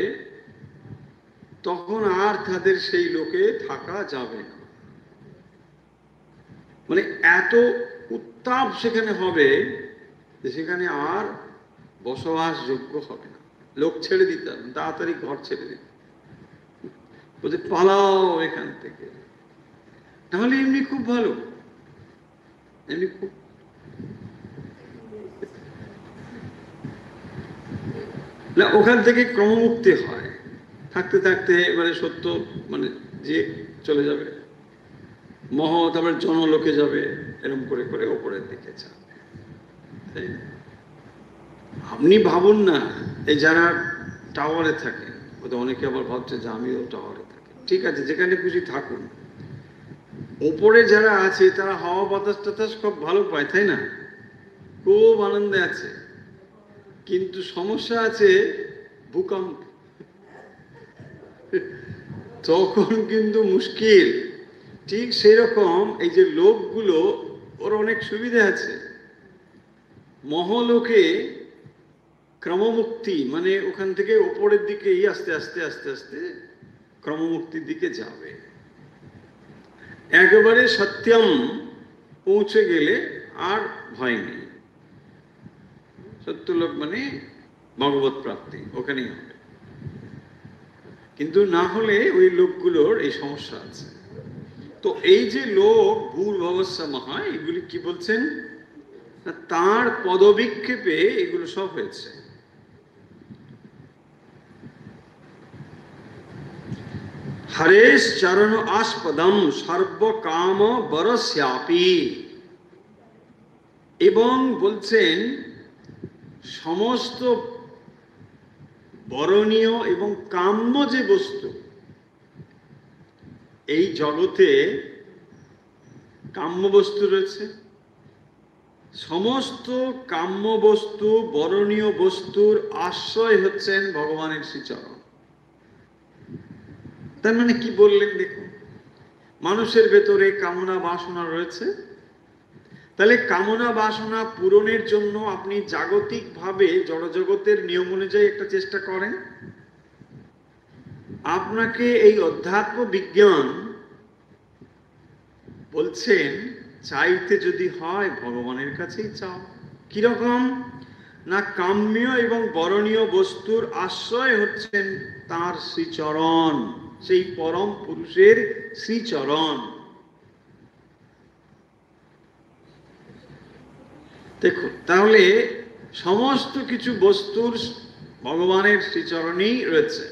তখন আর তাদের সেই লোকে থাকা যাবে না। মানে এত উত্তাপ সেখানে হবে যে সেখানে আর বসবাসযোগ্য হবে না। লোক ছেড়ে দিতে হবে, তাড়াতাড়ি ঘর ছেড়ে দিতে, বলতে পালাও এখান থেকে। তাহলে এমনি খুব ভালো, এমনি খুব ওখান থেকে ক্রমমুক্তি হয়। থাকতে থাকতে এবারে সত্য মানে যে চলে যাবে, মহ তারপরে জনলোকে যাবে, এরকম করে করে ওপরের দিকে যাবে। আপনি ভাবুন না, এই যারা টাওয়ারে থাকে, অনেকে আবার ভাবছে যে আমিও টাওয়ারে থাকি। ঠিক আছে, যেখানে খুশি থাকুন। ওপরে যারা আছে তারা হাওয়া বাতাস টাতাস খুব ভালো পায়, তাই না? খুব আনন্দে আছে। কিন্তু সমস্যা আছে ভূকম্প, তখন কিন্তু মুশকিল। ঠিক সেই রকম এই যে লোকগুলো, ওর অনেক সুবিধা আছে। মহলোকে ক্রমমুক্তি মানে ওখান থেকে ওপরের দিকেই আস্তে আস্তে আস্তে আস্তে ক্রমমুক্তির দিকে যাবে। একেবারে সত্যম পৌঁছে গেলে আর ভয় নেই। সত্যলোক মানে ভগবত প্রাপ্তি, ওখানেই হবে। কিন্তু না হলে ওই লোকগুলোর এই সমস্যা আছে। তো এই যে লোক ভূর্ভুবঃ স্বঃ, এগুলি কি বলছেন? তার পদবিক্ষেপে এগুলো সব হয়েছে। হরেশ চরণ আস্পদম সর্বকাম বরস্যাপি, এবং বলছেন সমস্ত বরণীয় এবং কাম্য যে বস্তু, এই জগতে কাম্য বস্তু রয়েছে, সমস্ত কাম্য বস্তু বরণীয় বস্তুর আশ্রয় হচ্ছেন ভগবানের শ্রীচরণ। তার মানে কি বললেন দেখুন, মানুষের ভেতরে কামনা বাসনা রয়েছে। তাহলে কামনা বাসনা পূরণের জন্য আপনি জাগতিকভাবে জড়জগতের নিয়ম অনুযায়ী একটা চেষ্টা করেন। আপনাকে এই অধ্যাত্ম বিজ্ঞান বলছেন চাইতে যদি হয় ভগবানের কাছেই চাও। কিরকম না, কাম্য এবং বরণীয় বস্তুর আশ্রয় হচ্ছেন তার শ্রীচরণ। সেই পরম পুরুষের শ্রীচরণ। দেখুন, তাহলে সমস্ত কিছু বস্তুর ভগবানের শ্রীচরণেই রয়েছে।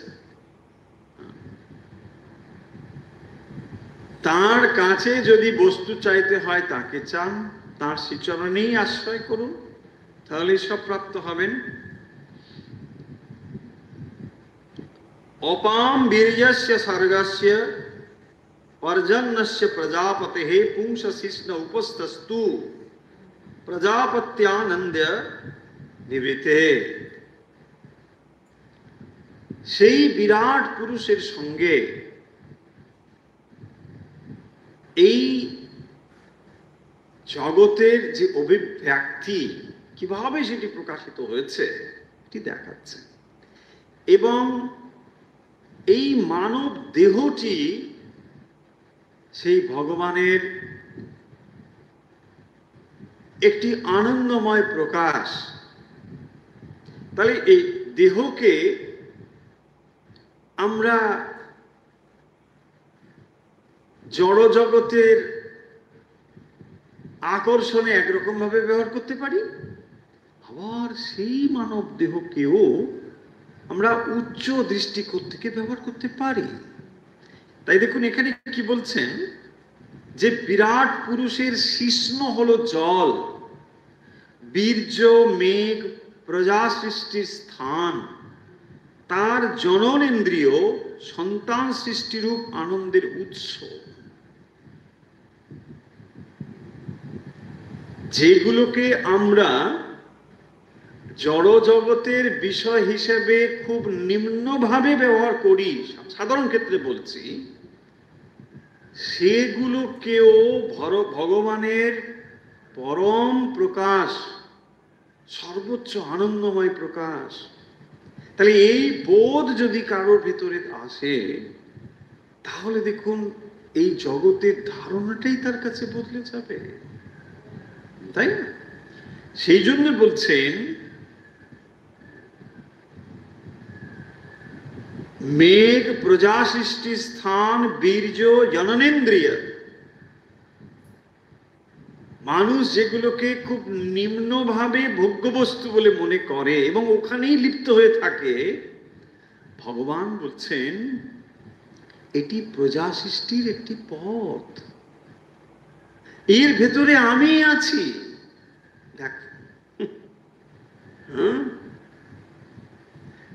তার কাছে যদি বস্তু চাইতে হয় তাকে চান, তার শ্রীচরণেই আশ্রয় করুন, তাহলে সব প্রাপ্ত হবেন। অপাম বীর্যস্য স্বর্গস্য পর্জন্যস্য প্রজাপতেঃ পুংস শিষ্ণ উপস্থস্তু প্রজাপত্যানন্দ নিবৃতে। সেই বিরাট পুরুষের সঙ্গে এই জগতের যে অভিব্যক্তি কিভাবে সেটি প্রকাশিত হয়েছে এটি দেখাচ্ছে। এবং এই মানব দেহটি সেই ভগবানের একটি আনন্দময় প্রকাশ। তাহলে এই দেহকে আমরা জড় জগতের আকর্ষণে একরকম ভাবে ব্যবহার করতে পারি, আবার সেই মানব দেহকেও আমরা উচ্চ দৃষ্টিকোণ থেকে ব্যবহার করতে পারি। তাই দেখুন এখানে কি বলছেন, যে বিরাট পুরুষের শিশ্ন হলো জল, বীর্য মেঘ প্রজা সৃষ্টির স্থান, তার জননেন্দ্রিয় সন্তান সৃষ্টিরূপ আনন্দের উৎস। যেগুলোকে আমরা জড় জগতের বিষয় হিসেবে খুব নিম্নভাবে ব্যবহার করি, সাধারণ ক্ষেত্রে বলছি, সেগুলোকেও ভগবানের পরম প্রকাশ, সর্বোচ্চ আনন্দময় প্রকাশ। তাহলে এই বোধ যদি কারোর ভেতরে আসে, তাহলে দেখুন এই জগতের ধারণাটাই তার কাছে বদলে যাবে, তাই না? সেই জন্য বলছেন মেঘ প্রজা সৃষ্টি স্থান বীর্য জননেন্দ্রিয়। মানুষ যেগুলোকে খুব নিম্নভাবে ভোগ্যবস্তু বলে মনে করে এবং ওখানেই লিপ্ত হয়ে থাকে, ভগবান বলছেন এটি প্রজা সৃষ্টির একটি পথ, এর ভেতরে আমি আছি। দেখ,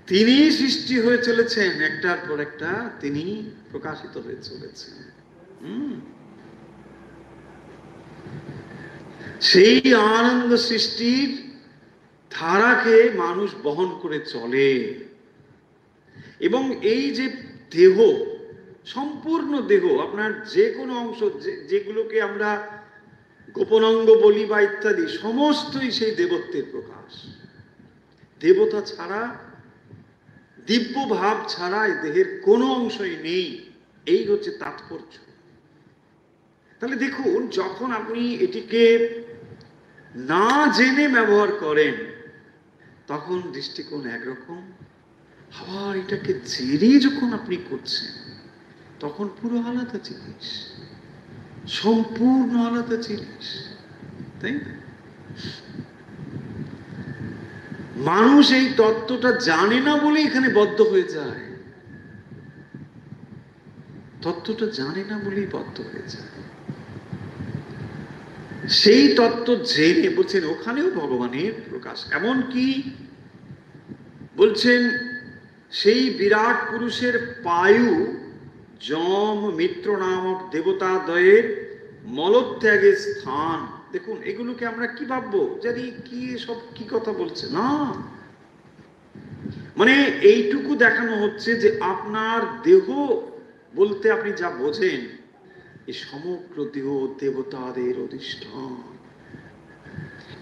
তিনি সৃষ্টি হয়ে চলেছেন, একটার পর একটা তিনি প্রকাশিত হয়ে চলেছেন। সেই আনন্দ সৃষ্টির ধারাকে মানুষ বহন করে চলে। এবং এই যে দেহ, সম্পূর্ণ দেহ, আপনার যে কোনো অংশ, যেগুলোকে আমরা গোপনাঙ্গ বলি বা ইত্যাদি, সমস্তই সেই দেবত্বের প্রকাশ। দেবতা ছাড়া, দিব্য ভাব ছাড়া এই দেহের কোনো অংশই নেই, এই হচ্ছে তাৎপর্য। তাহলে দেখুন, যখন আপনি এটিকে না জেনে ব্যবহার করেন তখন দৃষ্টিকোণ একরকম, আবার এটাকে জেনে যখন আপনি করছেন তখন পুরো আলাদা জিনিস, সম্পূর্ণ আলাদা জিনিস, তাই না? মানুষ এই তত্ত্বটা জানে না বলে এখানে বদ্ধ হয়ে যায়, তত্ত্বটা জানে না বলেই বদ্ধ হয়ে যায়। সেই তত্ত্ব জেনে বলছেন ওখানেও ভগবানের প্রকাশ। এমন কি বলছেন, সেই বিরাট পুরুষের পায়ু যম মিত্র নামক দেবতাদ্বয়ের মলত্যাগের স্থান। দেখুন, এগুলোকে আমরা কি ভাববো, জানি কি সব কি কথা বলছে না, মানে এইটুকু দেখানো হচ্ছে যে আপনার দেহ বলতে আপনি যা বোঝেন, এই সমগ্র দেহ দেবতাদের অধিষ্ঠান।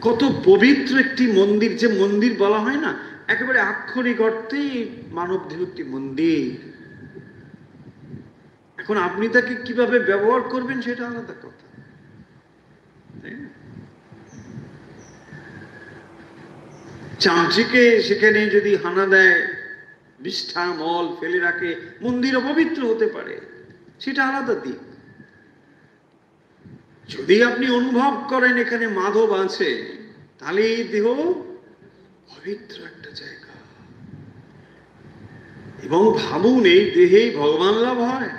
কত পবিত্র একটি মন্দির, যে মন্দির বলা হয় না, একেবারে আক্ষরিক অর্থেই মানব দেহ একটি মন্দির। এখন আপনি তাকে কিভাবে ব্যবহার করবেন সেটা আলাদা কথা। চামচিকে সেখানে যদি হানা দেয় বিষ্ঠা মল ফেলে রাখে, মন্দির অপবিত্র হতে পারে, সেটা আলাদা দিক। যদি আপনি অনুভব করেন এখানে মাধব আছে, তাহলে এই দেহ পবিত্র একটা জায়গা। এবং ভাবুন, এই দেহেই ভগবান লাভ হয়,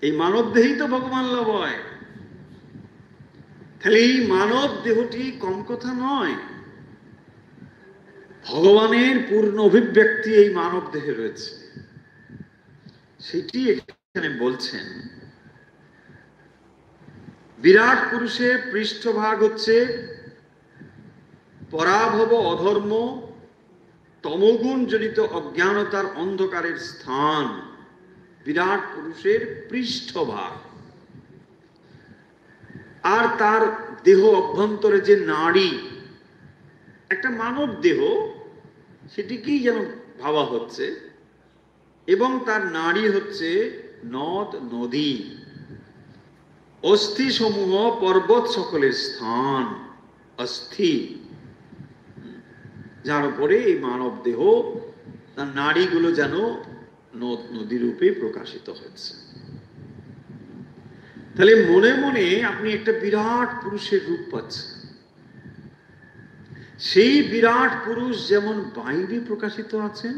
এই মানব দেহেই তো ভগবান লাভ হয়। তাহলে এই মানব দেহটি কম কথা নয়, ভগবানের পূর্ণ অভিব্যক্তি এই মানব দেহে রয়েছে। সেটি এখানে বলছেন। বিরাট পুরুষের পৃষ্ঠভাগ হচ্ছে পরাভব অধর্ম, তমগুণ জনিত অজ্ঞানতার অন্ধকারের স্থান। বিরাট পুরুষের পৃষ্ঠভাগ। আর তার দেহ অভ্যন্তরে যে নাড়ি, একটা মানব দেহ, সেটিকেই যেন ভাবা হচ্ছে, এবং তার নাড়ি হচ্ছে নদ নদী, অস্থি সমূহ পর্বত সকলের স্থান। অস্থি, যার উপরে এই মানব দেহ, তার নাড়িগুলো যেন নদ নদী রূপে প্রকাশিত হচ্ছে। তাহলে মনে মনে আপনি একটা বিরাট পুরুষের রূপ পাচ্ছেন। সেই বিরাট পুরুষ যেমন বাইরে প্রকাশিত আছেন,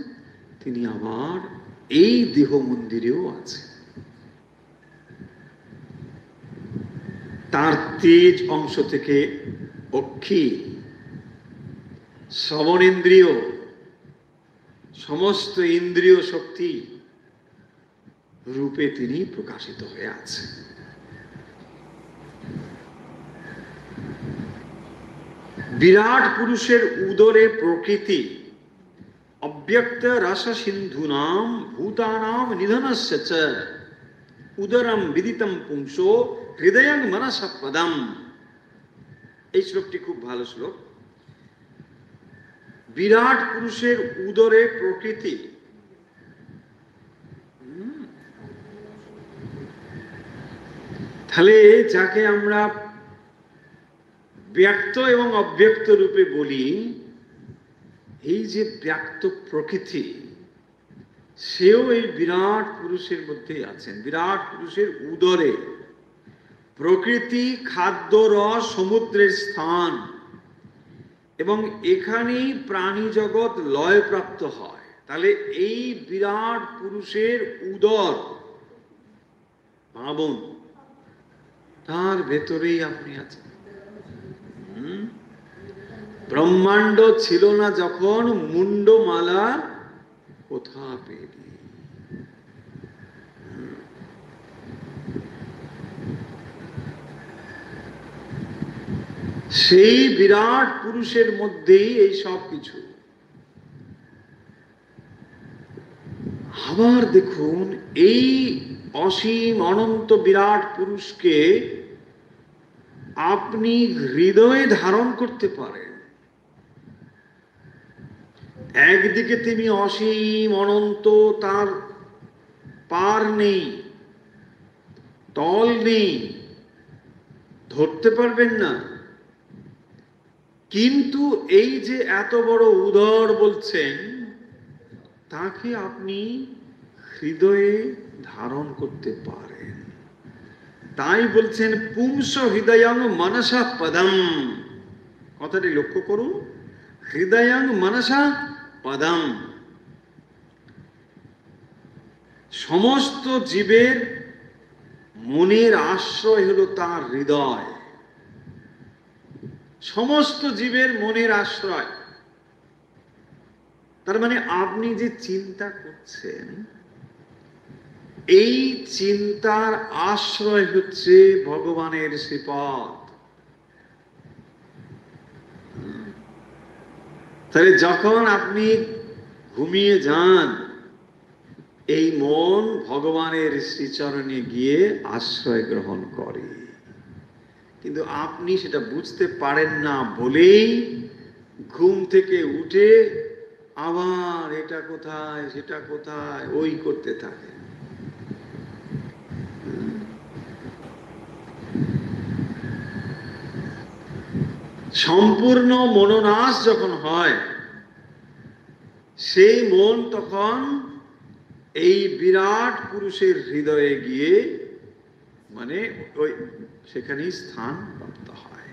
তিনি আবার এই দেহ মন্দিরেও আছেন। তার তেজ অংশ থেকে অক্ষি, শ্রবণেন্দ্রিয়, সমস্ত ইন্দ্রিয় শক্তি রূপে তিনি প্রকাশিত হয়ে আছেন। বিরাট পুরুষের উদরে প্রকৃতি অব্যক্ত রস সিন্ধুনাম ভূতানাম নিধনস্য চ উদরম বিদিতম পুংসো হৃদয়ং মনস পদম। এই শ্লোকটি খুব ভালো শ্লোক। বিরাট পুরুষের উদরে প্রকৃতি, তাহলে যাকে আমরা ব্যক্ত এবং অব্যক্ত রূপে বলি, এই যে ব্যক্ত প্রকৃতি, সেও এই বিরাট পুরুষের মধ্যেই আছেন। বিরাট পুরুষের উদরে প্রকৃতি খাদ্য রস সমুদ্রের স্থান, এবং এখানেই প্রাণী জগৎ লয় প্রাপ্ত হয়। তাহলে এই বিরাট পুরুষের উদর ভাবুন, তার ভেতরেই আপনি আছেন। ব্রহ্মাণ্ড ছিল না যখন, মুন্ডমালা কোথা পেলি। সেই বিরাট পুরুষের মধ্যেই এই সব কিছু। আবার দেখুন, এই অসীম অনন্ত বিরাট পুরুষকে আপনি হৃদয়ে ধারণ করতে পারেন। একদিকে তিনি অসীম অনন্ত, তার পার নেই, তল নেই, ধরতে পারবেন না। কিন্তু এই যে এত বড় উদর বলছেন, তাকে আপনি হৃদয়ে ধারণ করতে পারেন। তাই বলছেন পুংস হৃদয়ং মনসা পদম। কথাটি লক্ষ্য করুন, হৃদয়ং মনসা পদম। সমস্ত জীবের মনের আশ্রয় হলো তার হৃদয়। সমস্ত জীবের মনের আশ্রয়, তার মানে আপনি যে চিন্তা করছেন, এই চিন্তার আশ্রয় হচ্ছে ভগবানের শ্রীপদ। তাহলে যখন আপনি ঘুমিয়ে যান, এই মন ভগবানের শ্রীচরণে গিয়ে আশ্রয় গ্রহণ করে, কিন্তু আপনি সেটা বুঝতে পারেন না বলেই ঘুম থেকে উঠে আবার এটা কোথায় সেটা কোথায় ওই করতে থাকে। সম্পূর্ণ মনোনাশ যখন হয়, সেই মন তখন এই বিরাট পুরুষের হৃদয়ে গিয়ে মানে ওই সেখানেই স্থান প্রাপ্ত হয়।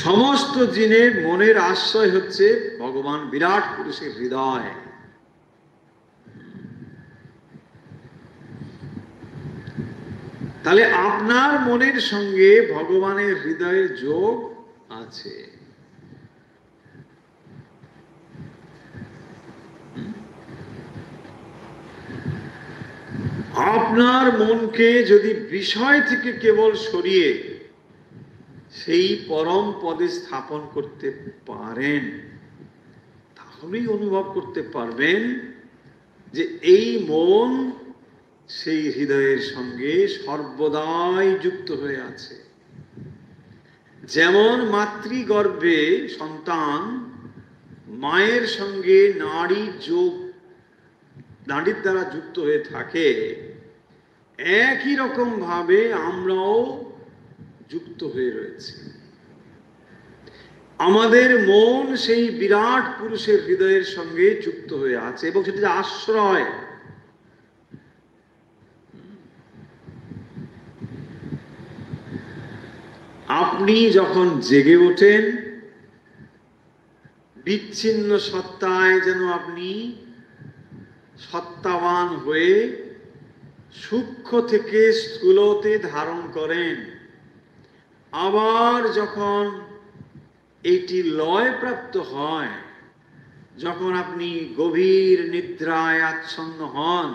সমস্ত জিনের মনের আশ্রয় হচ্ছে ভগবান বিরাট পুরুষের হৃদয়। তাহলে আপনার মনের সঙ্গে ভগবানের হৃদয়ের যোগ আছে। আপনার মনকে যদি বিষয় থেকে কেবল সরিয়ে সেই পরম পদে স্থাপন করতে পারেন, তাহলেই অনুভব করতে পারবেন যে এই মন সেই হৃদয়ের সঙ্গে সর্বদাই যুক্ত হয়ে আছে। যেমন মাতৃগর্ভে সন্তান মায়ের সঙ্গে নাড়ির দ্বারা যুক্ত হয়ে থাকে, একই রকম ভাবে আমরাও যুক্ত হয়ে রয়েছি। আমাদের মন সেই বিরাট পুরুষের হৃদয়ের সঙ্গে যুক্ত হয়ে আছে এবং সেটা আশ্রয়। আপনি যখন জেগে ওঠেন, বিচ্ছিন্ন সত্তায় যেন আপনি সত্তাবান হয়ে সূক্ষ্ম থেকে স্থূলতে ধারণ করেন। আবার যখন এটি লয় প্রাপ্ত হয়, যখন আপনি গভীর নিদ্রায় আচ্ছন্ন হন,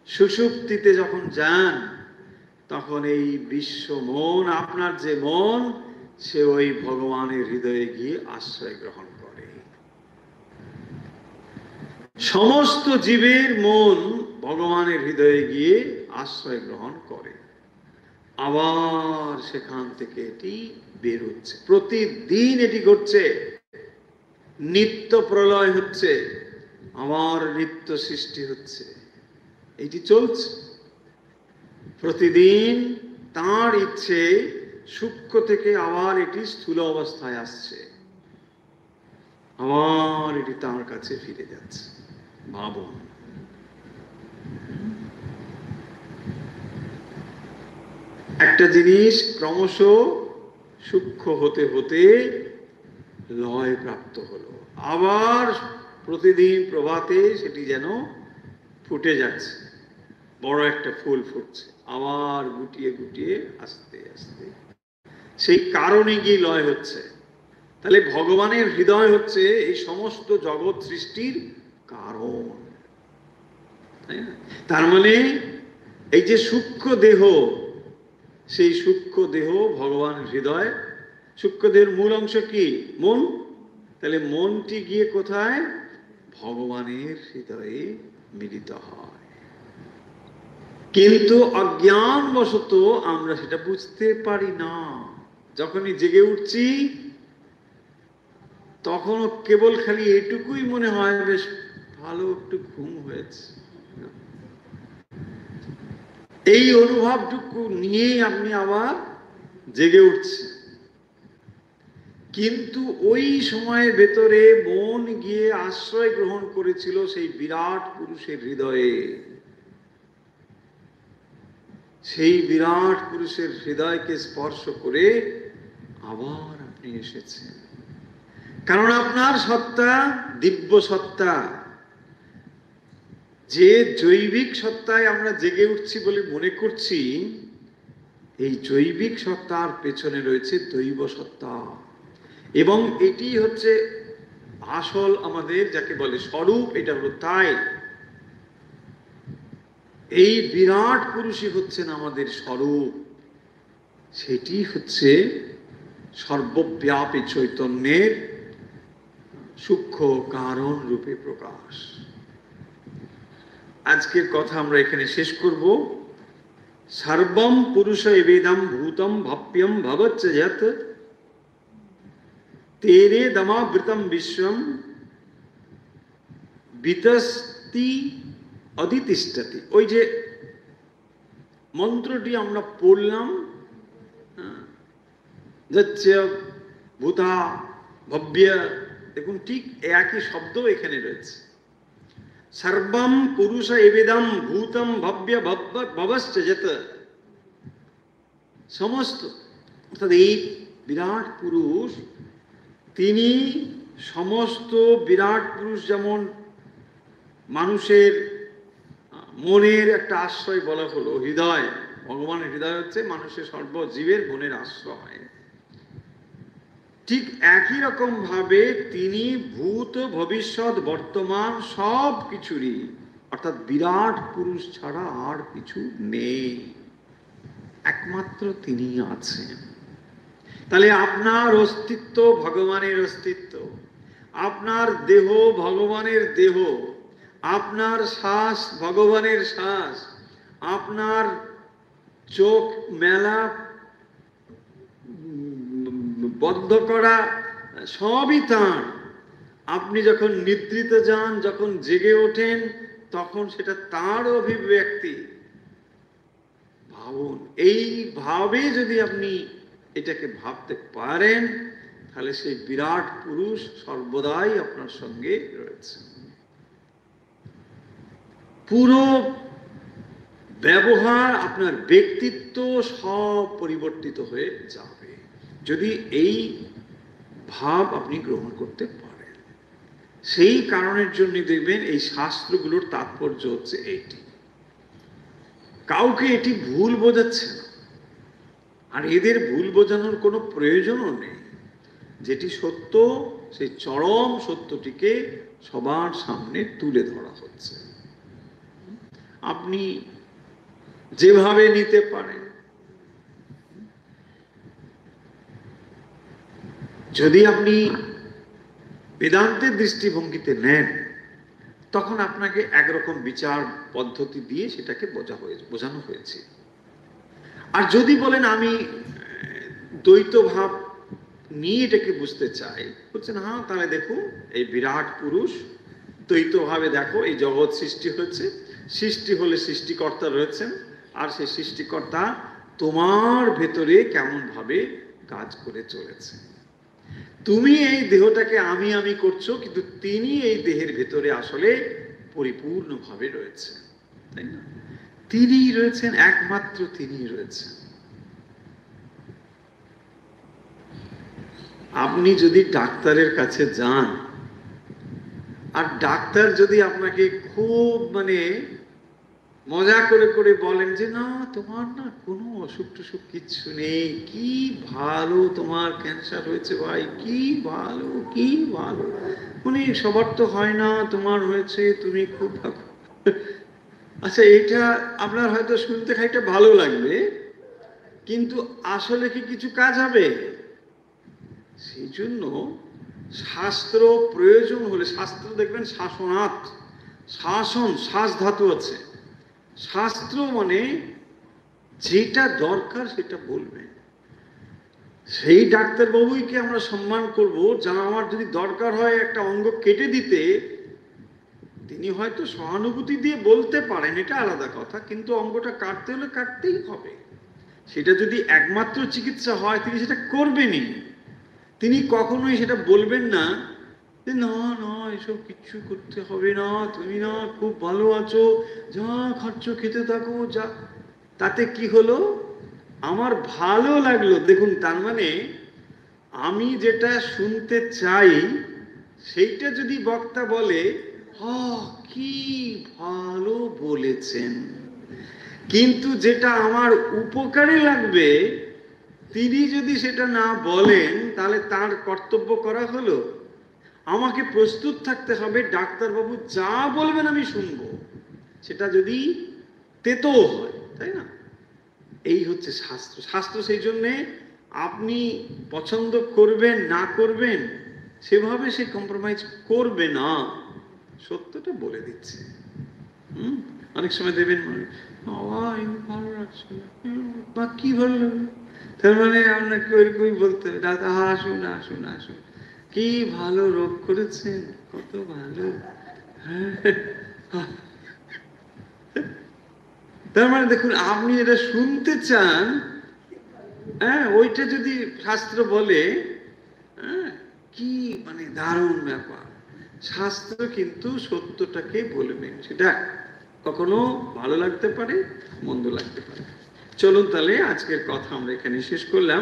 সুষুপ্তিতে যখন যান, তখন এই বিশ্ব মন, আপনার যে মন, সে ওই ভগবানের হৃদয়ে গিয়ে আশ্রয় গ্রহণ করে। সমস্ত জীবের মন ভগবানের হৃদয়ে গিয়ে আশ্রয় গ্রহণ করে, আবার সেখান থেকে এটি বের হচ্ছে। প্রতিদিন এটি ঘটছে, নিত্য প্রলয় হচ্ছে, আবার নিত্য সৃষ্টি হচ্ছে, এটি চলছে। প্রতিদিন তার ইচ্ছে সূক্ষ্ম থেকে আবার এটি স্থূল অবস্থায় আসছে, আবার এটি তার কাছে ফিরে যাচ্ছে। ভাবুন, একটা জিনিস ক্রমশ সূক্ষ্ম হতে হতে লয় প্রাপ্ত হলো, আবার প্রতিদিন প্রভাতে সেটি যেন ফুটে যাচ্ছে, বড় একটা ফুল ফুটছে, আবার গুটিয়ে গুটিয়ে আস্তে আস্তে সেই কারণে গিয়ে লয় হচ্ছে। তাহলে ভগবানের হৃদয় হচ্ছে এই সমস্ত জগৎ সৃষ্টির কারণ, তাই না? তার মানে এই যে সূক্ষ্ম দেহ, সেই সূক্ষ্ম দেহ ভগবান হৃদয়। সূক্ষ্ম দেহের মূল অংশ কি? মন। তাহলে মনটি গিয়ে কোথায়? ভগবানের হৃদয়ে মিলিত হয়। কিন্তু অজ্ঞানবশত আমরা সেটা বুঝতে পারি না। যখনই জেগে উঠছি, তখনও কেবল খালি এটুকুই মনে হয়, বেশ ভালো একটু ঘুম হয়েছে। এই অনুভবটুকু নিয়েই আপনি আবার জেগে উঠছেন। কিন্তু ওই সময়ের ভেতরে মন গিয়ে আশ্রয় গ্রহণ করেছিল সেই বিরাট পুরুষের হৃদয়ে। সেই বিরাট পুরুষের হৃদয়কে স্পর্শ করে আবার আপনি এসেছেন। কারণ আপনার সত্তা দিব্য সত্তা। যে জৈবিক সত্তায় আমরা জেগে উঠছি বলে মনে করছি, এই জৈবিক সত্তার পেছনে রয়েছে দৈব সত্তা, এবং এটি হচ্ছে আসল আমাদের যাকে বলে স্বরূপ। এটা হলো তাই। এই বিরাট পুরুষই হচ্ছেন আমাদের স্বরূপ। সেটি হচ্ছে সর্বব্যাপী চৈতন্যের সূক্ষ্ম কারণ রূপে প্রকাশ। আজকের কথা আমরা এখানে শেষ করব। সর্বম পুরুষ এবেদম ভূতম ভাপ্যম ভবচ্চ যৎ তেরে দমাবৃতম বিশ্বম বিতস্তি অধিতিষ্ঠতি। ওই যে মন্ত্রটি আমরা পড়লাম, যচ্চ ভূতা ভব্য দেখুন ঠিক একই শব্দ এখানে রয়েছে। সর্বম পুরুষ এবেদম ভূতম ভব্য ভবশ্চ যত, সমস্ত, অর্থাৎ এই বিরাট পুরুষ, তিনি সমস্ত বিরাট পুরুষ, যেমন মানুষের মনের একটা আশ্রয় বলা হলো হৃদয়, ভগবানের হৃদয় হচ্ছে মানুষের সর্বজীবের মনের আশ্রয়, ঠিক একই রকম ভাবে তিনি ভূত ভবিষ্যৎ বর্তমান সব কিছুরই, অর্থাৎ বিরাট পুরুষ ছাড়া আর কিছু নেই, একমাত্র তিনি আছেন। তাহলে আপনার অস্তিত্ব ভগবানের অস্তিত্ব, আপনার দেহ ভগবানের দেহ, আপনার শ্বাস ভগবানের শ্বাস, আপনার চোখ মেলা বদ্ধ করা সবই তাঁর। আপনি যখন নিদ্রিত যান, যখন জেগে ওঠেন, তখন সেটা তাঁর অভিব্যক্তি। ভাবুন, এইভাবে যদি আপনি এটাকে ভাবতে পারেন, তাহলে সেই বিরাট পুরুষ সর্বদাই আপনার সঙ্গে রয়েছে। পুরো ব্যবহার, আপনার ব্যক্তিত্ব সব পরিবর্তিত হয়ে যাবে যদি এই ভাব আপনি গ্রহণ করতে পারেন। সেই কারণের জন্য দেখবেন এই শাস্ত্রগুলোর তাৎপর্য হচ্ছে এইটি। কাউকে এটি ভুল বোঝাচ্ছে না, আর এদের ভুল বোঝানোর কোনো প্রয়োজনও নেই। যেটি সত্য, সেই চরম সত্যটিকে সবার সামনে তুলে ধরা হচ্ছে। আপনি যেভাবে নিতে পারেন, যদি আপনি বেদান্তের দৃষ্টিভঙ্গিতে নেন, তখন আপনাকে একরকম বিচার পদ্ধতি দিয়ে সেটাকে বোঝানো হয়েছে। আর যদি বলেন আমি দ্বৈত ভাব নিয়ে এটাকে বুঝতে চাই, বলছেন হ্যাঁ, তাহলে দেখো এই বিরাট পুরুষ, দ্বৈত ভাবে দেখো এই জগৎ সৃষ্টি হয়েছে, সৃষ্টি হলে সৃষ্টিকর্তা রয়েছেন, আর সেই সৃষ্টিকর্তা তোমার ভেতরে কেমন ভাবে কাজ করে চলেছে। তুমি এই দেহটাকে আমি আমি করছো, কিন্তু তিনি এই দেহের ভেতরে আসলে পরিপূর্ণভাবে রয়েছে, তাই না? তিনি রয়েছেন, একমাত্র তিনি রয়েছেন। আপনি যদি ডাক্তারের কাছে যান, আর ডাক্তার যদি আপনাকে খুব মজা করে করে বলেন যে না, তোমার না কোনো অসুখ টসুখ কিচ্ছু নেই, কি ভালো তোমার ক্যান্সার হয়েছে ভাই, কি ভালো, কি ভালো, সবার তো হয় না, তোমার হয়েছে, তুমি খুব ভালো। আচ্ছা, এটা আপনার হয়তো শুনতে খানিকটা ভালো লাগবে, কিন্তু আসলে কি কিছু কাজ হবে? সেই জন্য শাস্ত্র প্রয়োজন হলে, শাস্ত্র দেখবেন শাসনাৎ, শাসন, শ্বাস ধাতু আছে। শাস্ত্র যেটা দরকার সেটা বলবে। সেই ডাক্তারবাবুকে আমরা সম্মান করব, যা আমার যদি দরকার হয় একটা অঙ্গ কেটে দিতে, তিনি হয়তো সহানুভূতি দিয়ে বলতে পারেন, এটা আলাদা কথা, কিন্তু অঙ্গটা কাটতে হলে কাটতেই হবে। সেটা যদি একমাত্র চিকিৎসা হয়, তিনি সেটা করবেনই। তিনি কখনোই সেটা বলবেন না যে না না, এসব কিচ্ছু করতে হবে না, তুমি না খুব ভালো আছো, যা খাচ্ছ খেতে থাকো, যা, তাতে কি হলো, আমার ভালো লাগলো। দেখুন, তার আমি যেটা শুনতে চাই সেইটা যদি বক্তা বলে, কি ভালো বলেছেন, কিন্তু যেটা আমার উপকারে লাগবে তিনি যদি সেটা না বলেন, তাহলে তার কর্তব্য করা হলো। আমাকে প্রস্তুত থাকতে হবে, ডাক্তারবাবু যা বলবেন আমি শুনবো, সেটা যদি তেতো হয়, তাই না? এই হচ্ছে শাস্ত্র। শাস্ত্র সেই জন্যে আপনি পছন্দ করবেন না করবেন সেভাবে সে কম্প্রোমাইজ করবে না, সত্যটা বলে দিচ্ছে। অনেক সময় দেবেন ভালো লাগছে বা কি ভালো লাগবে, তার আপনাকে ওইরকমই বলতে হবে, দাদা আসুন আসুন আসুন, কি ভালো রোগ করেছেন, কত ভালো। তার দেখুন, আপনি এটা শুনতে চান, ওইটা যদি শাস্ত্র বলে কি মানে দারুণ ব্যাপার, শাস্ত্র কিন্তু সত্যটাকে বলবেন। সেটা কখনো ভালো লাগতে পারে, মন্দ লাগতে পারে। চলুন তাহলে আজকের কথা আমরা এখানে শেষ করলাম।